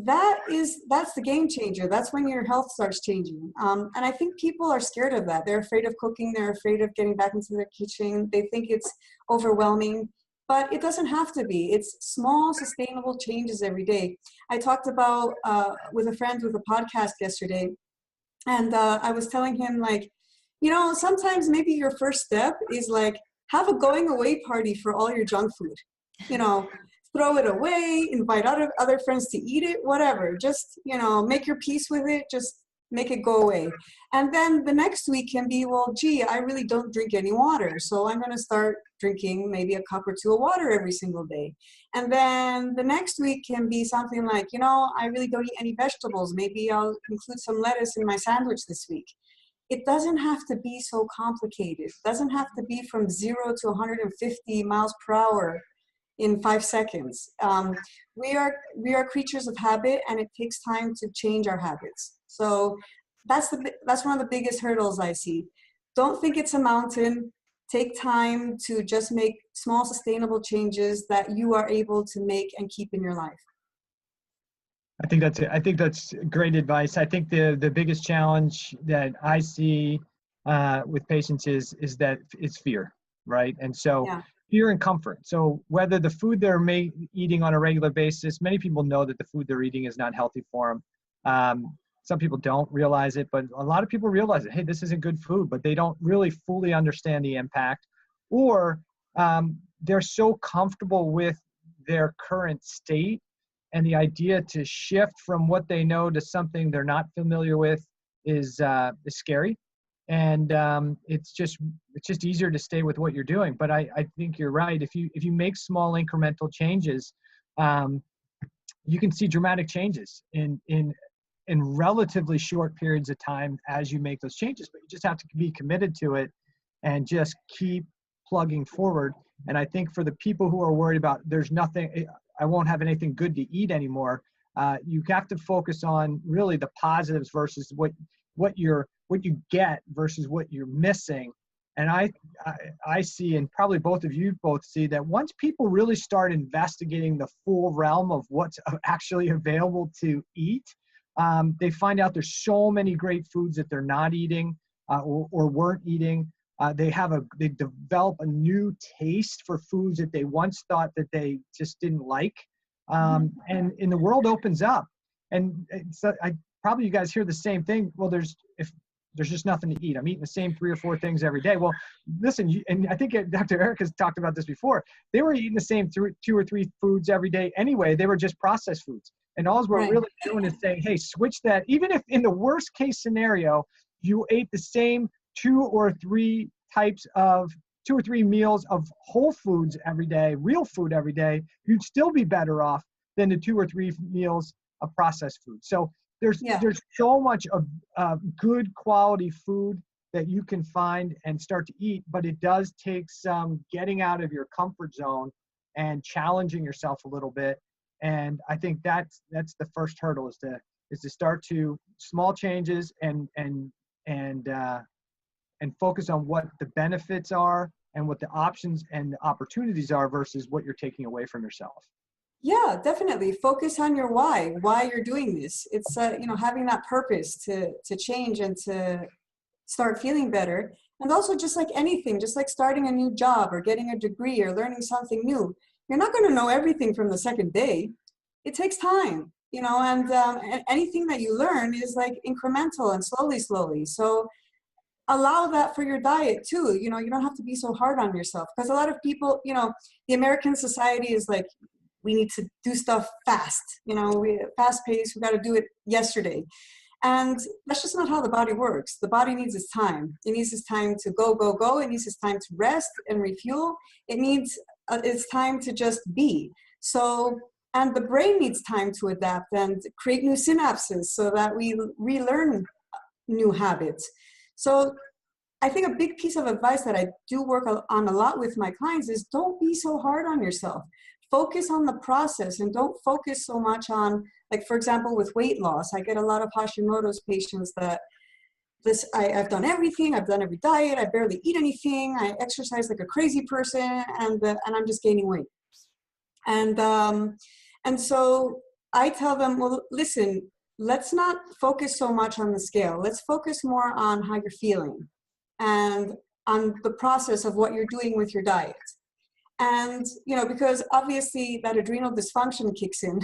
Speaker 3: that's the game changer. That's when your health starts changing. And I think people are scared of that. They're afraid of cooking. They're afraid of getting back into their kitchen. They think it's overwhelming, but it doesn't have to be. It's small, sustainable changes every day. I talked about with a friend with a podcast yesterday, and I was telling him, like, you know, sometimes maybe your first step is like, have a going away party for all your junk food. You know, throw it away, invite other friends to eat it, whatever. Just, you know, make your peace with it. Just make it go away. And then the next week can be, well, gee, I really don't drink any water. So I'm going to start drinking maybe a cup or two of water every single day. And then the next week can be something like, you know, I really don't eat any vegetables. Maybe I'll include some lettuce in my sandwich this week. It doesn't have to be so complicated. It doesn't have to be from 0 to 150 miles per hour in 5 seconds. We are creatures of habit, and it takes time to change our habits. So that's one of the biggest hurdles I see. Don't think it's a mountain. Take time to just make small, sustainable changes that you are able to make and keep in your life.
Speaker 1: I think that's great advice. I think the biggest challenge that I see with patients is that it's fear, right? And so fear and comfort. So whether the food they're eating on a regular basis, many people know that the food they're eating is not healthy for them. Some people don't realize it, but a lot of people realize it. Hey, this isn't good food, but they don't really fully understand the impact, or they're so comfortable with their current state, and the idea to shift from what they know to something they're not familiar with is scary. And it's just easier to stay with what you're doing. But I think you're right. If you make small incremental changes, you can see dramatic changes in relatively short periods of time as you make those changes. But you just have to be committed to it and just keep plugging forward. And I think for the people who are worried about I won't have anything good to eat anymore, you have to focus on really the positives versus what you get versus what you're missing. And I see, and probably both of you both see, that once people really start investigating the full realm of what's actually available to eat, they find out there's so many great foods that they're not eating or weren't eating. They develop a new taste for foods that they once thought that they just didn't like. And the world opens up. And so probably you guys hear the same thing. Well, there's just nothing to eat. I'm eating the same 3 or 4 things every day. Well, listen, and I think Dr. Eric has talked about this before. They were eating the same 2 or 3 foods every day anyway. They were just processed foods. And all we're really doing is saying, hey, switch that. Even if in the worst case scenario, you ate the same 2 or 3 meals of whole foods every day, real food every day, you'd still be better off than the 2 or 3 meals of processed food. So there's so much of good quality food that you can find and start to eat, but it does take some getting out of your comfort zone and challenging yourself a little bit. And I think that's the first hurdle is to start to small changes and focus on what the benefits are and what the options and the opportunities are versus what you're taking away from yourself.
Speaker 3: Yeah, definitely. Focus on your why you're doing this. It's, having that purpose to change and to start feeling better. And also just like anything, just like starting a new job or getting a degree or learning something new, you're not going to know everything from the second day. It takes time, and anything that you learn is like incremental and slowly. So allow that for your diet too. You don't have to be so hard on yourself, because a lot of people, the American society is like, we need to do stuff fast, fast paced. We got to do it yesterday. And that's just not how the body works. The body needs its time. It needs its time to go. It needs its time to rest and refuel. It needs its time to just be. So, and the brain needs time to adapt and create new synapses so that we relearn new habits. So I think a big piece of advice that I do work on a lot with my clients is don't be so hard on yourself. Focus on the process and don't focus so much on, like, for example, with weight loss. I get a lot of Hashimoto's patients that I've done everything. I've done every diet. I barely eat anything. I exercise like a crazy person, and I'm just gaining weight. And so I tell them, well, listen, let's not focus so much on the scale. Let's focus more on how you're feeling and on the process of what you're doing with your diet. And, because obviously that adrenal dysfunction kicks in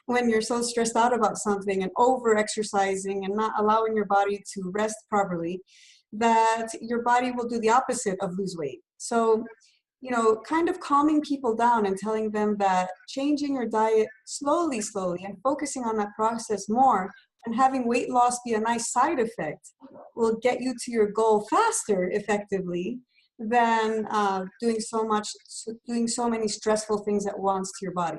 Speaker 3: when you're so stressed out about something and over exercising and not allowing your body to rest properly, that your body will do the opposite of lose weight. So, kind of calming people down and telling them that changing your diet slowly and focusing on that process more and having weight loss be a nice side effect will get you to your goal faster, effectively, than doing so many stressful things at once to your body.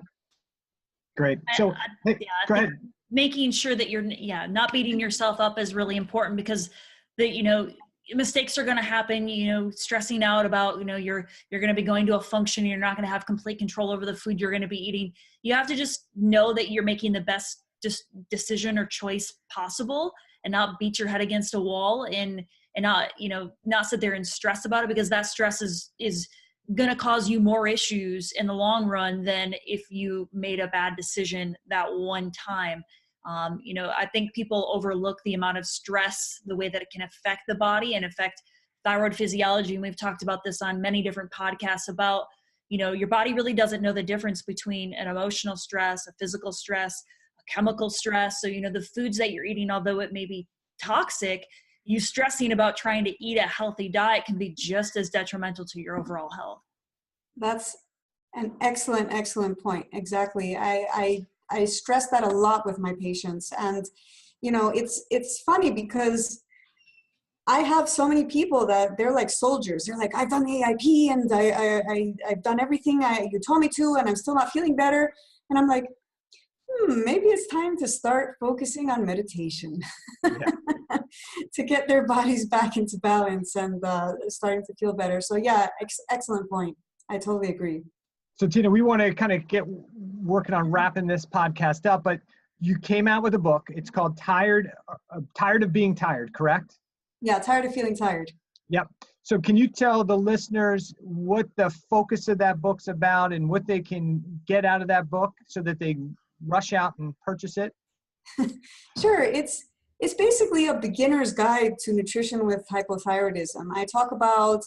Speaker 1: Great. So go ahead.
Speaker 2: Making sure that you're not beating yourself up is really important, because mistakes are going to happen. Stressing out about you're going to be going to a function, you're not going to have complete control over the food you're going to be eating. You have to just know that you're making the best decision or choice possible, and not beat your head against a wall and not sit there and stress about it, because that stress is going to cause you more issues in the long run than if you made a bad decision that one time. I think people overlook the amount of stress, the way that it can affect the body and affect thyroid physiology. And we've talked about this on many different podcasts about, your body really doesn't know the difference between an emotional stress, a physical stress, a chemical stress. So, the foods that you're eating, although it may be toxic, you stressing about trying to eat a healthy diet can be just as detrimental to your overall health.
Speaker 3: That's an excellent point. Exactly. I stress that a lot with my patients. And, it's funny because I have so many people that they're like soldiers. They're like, I've done the AIP and I've done everything you told me to, and I'm still not feeling better. And I'm like, maybe it's time to start focusing on meditation to get their bodies back into balance and starting to feel better. So excellent point. I totally agree.
Speaker 1: So Tina, we want to kind of get working on wrapping this podcast up, but you came out with a book. It's called Tired of Being Tired, correct?
Speaker 3: Yeah, Tired of Feeling Tired.
Speaker 1: Yep. So can you tell the listeners what the focus of that book's about and what they can get out of that book so that they rush out and purchase it?
Speaker 3: Sure. It's It's basically a beginner's guide to nutrition with hypothyroidism. I talk about,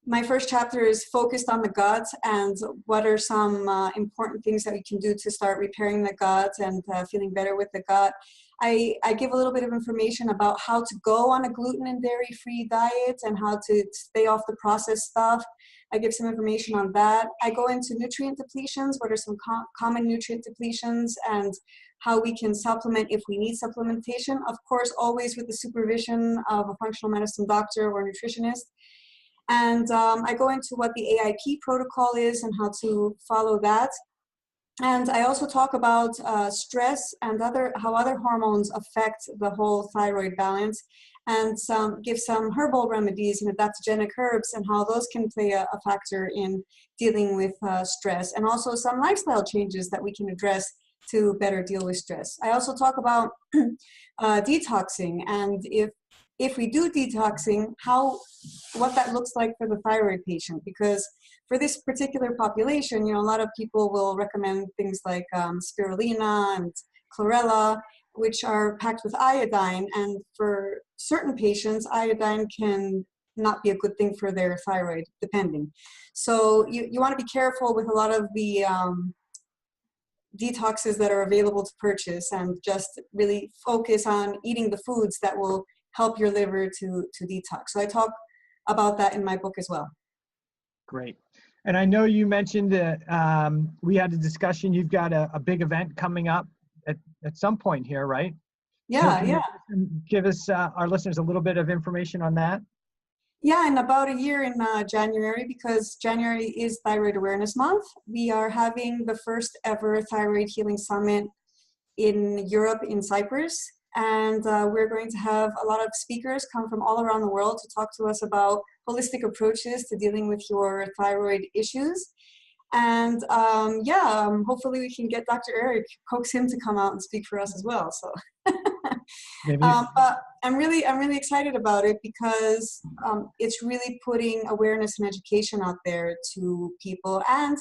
Speaker 3: my first chapter is focused on the gut and what are some important things that we can do to start repairing the gut and feeling better with the gut. I give a little bit of information about how to go on a gluten and dairy-free diet and how to stay off the processed stuff. I give some information on that. I go into nutrient depletions, what are some common nutrient depletions, and how we can supplement if we need supplementation. Of course, always with the supervision of a functional medicine doctor or nutritionist. And I go into what the AIP protocol is and how to follow that. And I also talk about stress and how other hormones affect the whole thyroid balance, and give some herbal remedies and adaptogenic herbs and how those can play a factor in dealing with stress, and also some lifestyle changes that we can address to better deal with stress. I also talk about detoxing, and if we do detoxing, what that looks like for the thyroid patient, because for this particular population, a lot of people will recommend things like spirulina and chlorella, which are packed with iodine, and for certain patients, iodine can not be a good thing for their thyroid, depending. So you want to be careful with a lot of the detoxes that are available to purchase, and just really focus on eating the foods that will help your liver to detox. So I talk about that in my book as well.
Speaker 1: Great. And I know you mentioned that we had a discussion, you've got a big event coming up at some point here, right?
Speaker 3: Yeah,
Speaker 1: so
Speaker 3: yeah.
Speaker 1: Give us, our listeners, a little bit of information on that.
Speaker 3: Yeah, in about a year in January, because January is Thyroid Awareness Month, we are having the first ever Thyroid Healing Summit in Europe, in Cyprus. And we're going to have a lot of speakers come from all around the world to talk to us about holistic approaches to dealing with your thyroid issues. And hopefully we can get Dr. Eric, coax him to come out and speak for us as well. So, but I'm really excited about it, because it's really putting awareness and education out there to people. And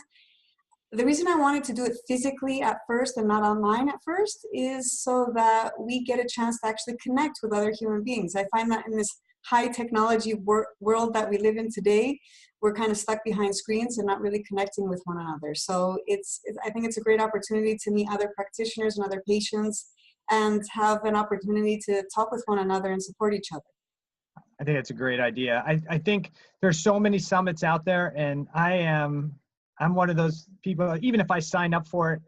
Speaker 3: the reason I wanted to do it physically at first and not online at first is so that we get a chance to actually connect with other human beings. I find that in this high technology world that we live in today, we're kind of stuck behind screens and not really connecting with one another. So I think it's a great opportunity to meet other practitioners and other patients and have an opportunity to talk with one another and support each other.
Speaker 1: I think it's a great idea. I think there's so many summits out there, and I'm one of those people, even if I sign up for it,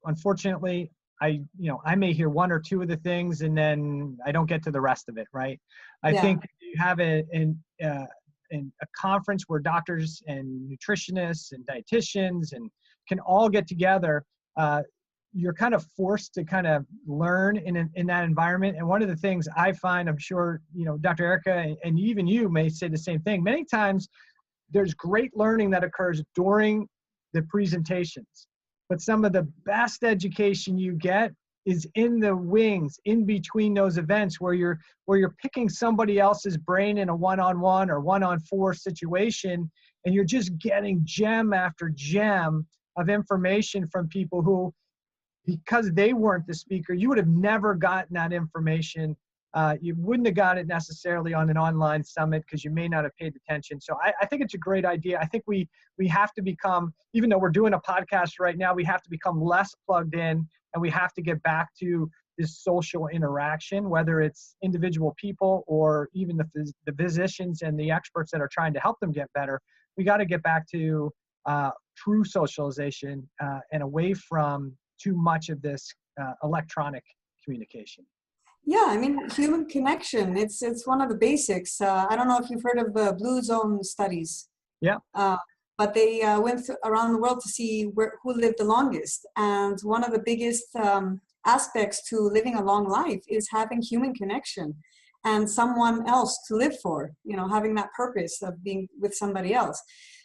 Speaker 1: unfortunately, I may hear one or two of the things and then I don't get to the rest of it, right? I think you have a conference where doctors and nutritionists and dietitians and can all get together. You're kind of forced to kind of learn in that environment. And one of the things I find, I'm sure, Dr. Erica and even you may say the same thing, many times there's great learning that occurs during the presentations, but some of the best education you get is in the wings, in between those events, where you're picking somebody else's brain in a one-on-one or one-on-four situation, and you're just getting gem after gem of information from people who, because they weren't the speaker, you would have never gotten that information. You wouldn't have got it necessarily on an online summit because you may not have paid attention. So I think it's a great idea. I think we have to become, even though we're doing a podcast right now, we have to become less plugged in, and we have to get back to this social interaction, whether it's individual people or even the physicians and the experts that are trying to help them get better. We got to get back to true socialization and away from too much of this electronic communication.
Speaker 3: Yeah, I mean, human connection, it's one of the basics. I don't know if you've heard of the Blue Zone studies.
Speaker 1: Yeah.
Speaker 3: But they went around the world to see who lived the longest. And one of the biggest aspects to living a long life is having human connection and someone else to live for, having that purpose of being with somebody else.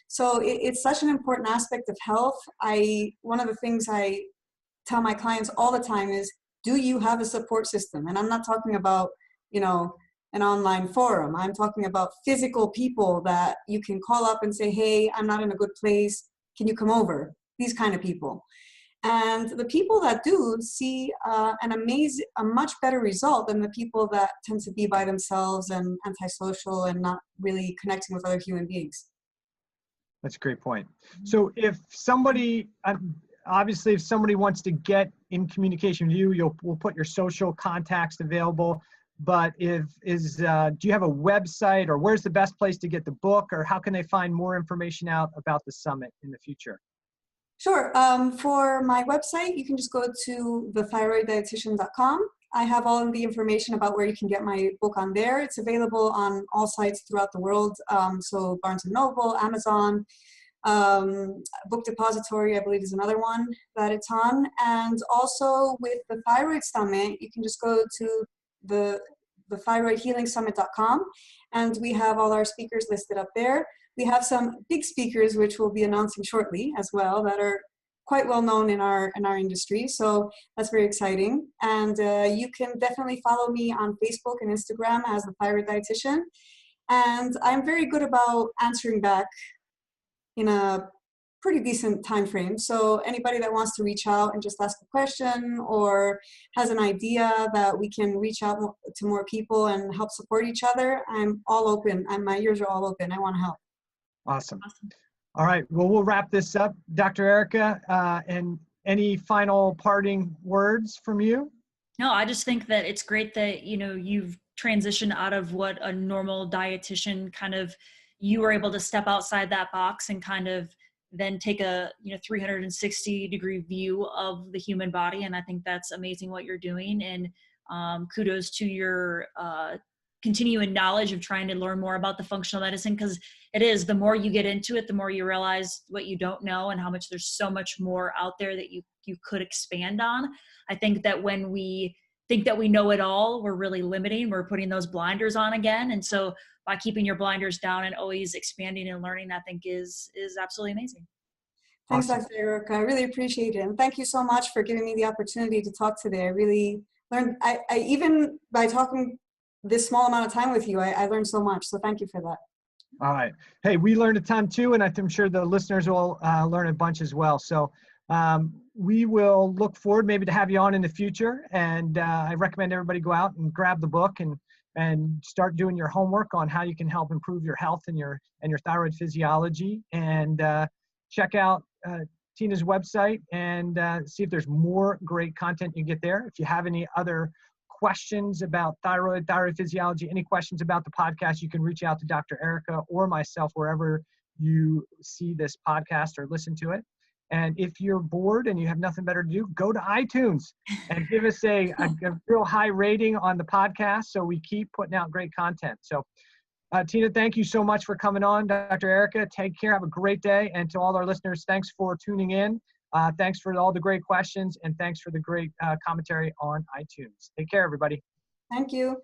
Speaker 3: So it's such an important aspect of health. One of the things I tell my clients all the time is, do you have a support system? And I'm not talking about, an online forum. I'm talking about physical people that you can call up and say, hey, I'm not in a good place. Can you come over? These kind of people. And the people that do see a much better result than the people that tend to be by themselves and antisocial and not really connecting with other human beings.
Speaker 1: That's a great point. So if somebody, obviously if somebody wants to get in communication with you, we'll put your social contacts available. But do you have a website, or where's the best place to get the book, or how can they find more information out about the summit in the future?
Speaker 3: Sure. For my website, you can just go to thyroiddietician.com. I have all of the information about where you can get my book on there. It's available on all sites throughout the world. So Barnes & Noble, Amazon, Book Depository, I believe, is another one that it's on. And also with the Thyroid Summit, you can just go to the Thyroid Healing Summit.com, and we have all our speakers listed up there. We have some big speakers, which we'll be announcing shortly as well, that are quite well known in our industry. So that's very exciting. And you can definitely follow me on Facebook and Instagram as the Thyroid Dietitian. And I'm very good about answering back in a pretty decent time frame. So anybody that wants to reach out and just ask a question, or has an idea that we can reach out to more people and help support each other, I'm all open. My ears are all open. I want to help.
Speaker 1: Awesome. All right. Well, we'll wrap this up. Dr. Erica, and any final parting words from you?
Speaker 2: No, I just think that it's great that, you've transitioned out of what a normal dietitian you were able to step outside that box and kind of then take a 360-degree view of the human body. And I think that's amazing what you're doing. And kudos to your continuing knowledge of trying to learn more about the functional medicine, because it is, the more you get into it, the more you realize what you don't know and how much there's so much more out there that you could expand on. I think that when we think that we know it all, we're really limiting, we're putting those blinders on again. And so by keeping your blinders down and always expanding and learning, I think is absolutely amazing.
Speaker 3: Thanks,
Speaker 1: Awesome.
Speaker 3: Dr. Erica. I really appreciate it. And thank you so much for giving me the opportunity to talk today. I really learned, I even by talking this small amount of time with you, I learned so much. So thank you for that.
Speaker 1: All right. Hey, we learned a ton too, and I'm sure the listeners will learn a bunch as well. So we will look forward maybe to have you on in the future. And I recommend everybody go out and grab the book and start doing your homework on how you can help improve your health and your thyroid physiology. And check out Tina's website and see if there's more great content you get there. If you have any other questions about thyroid physiology, any questions about the podcast, you can reach out to Dr. Erica or myself wherever you see this podcast or listen to it. And if you're bored and you have nothing better to do, go to iTunes and give us a real high rating on the podcast so we keep putting out great content. So Tina, thank you so much for coming on. Dr. Erica, take care. Have a great day. And to all our listeners, thanks for tuning in. Thanks for all the great questions, and thanks for the great commentary on iTunes. Take care, everybody.
Speaker 3: Thank you.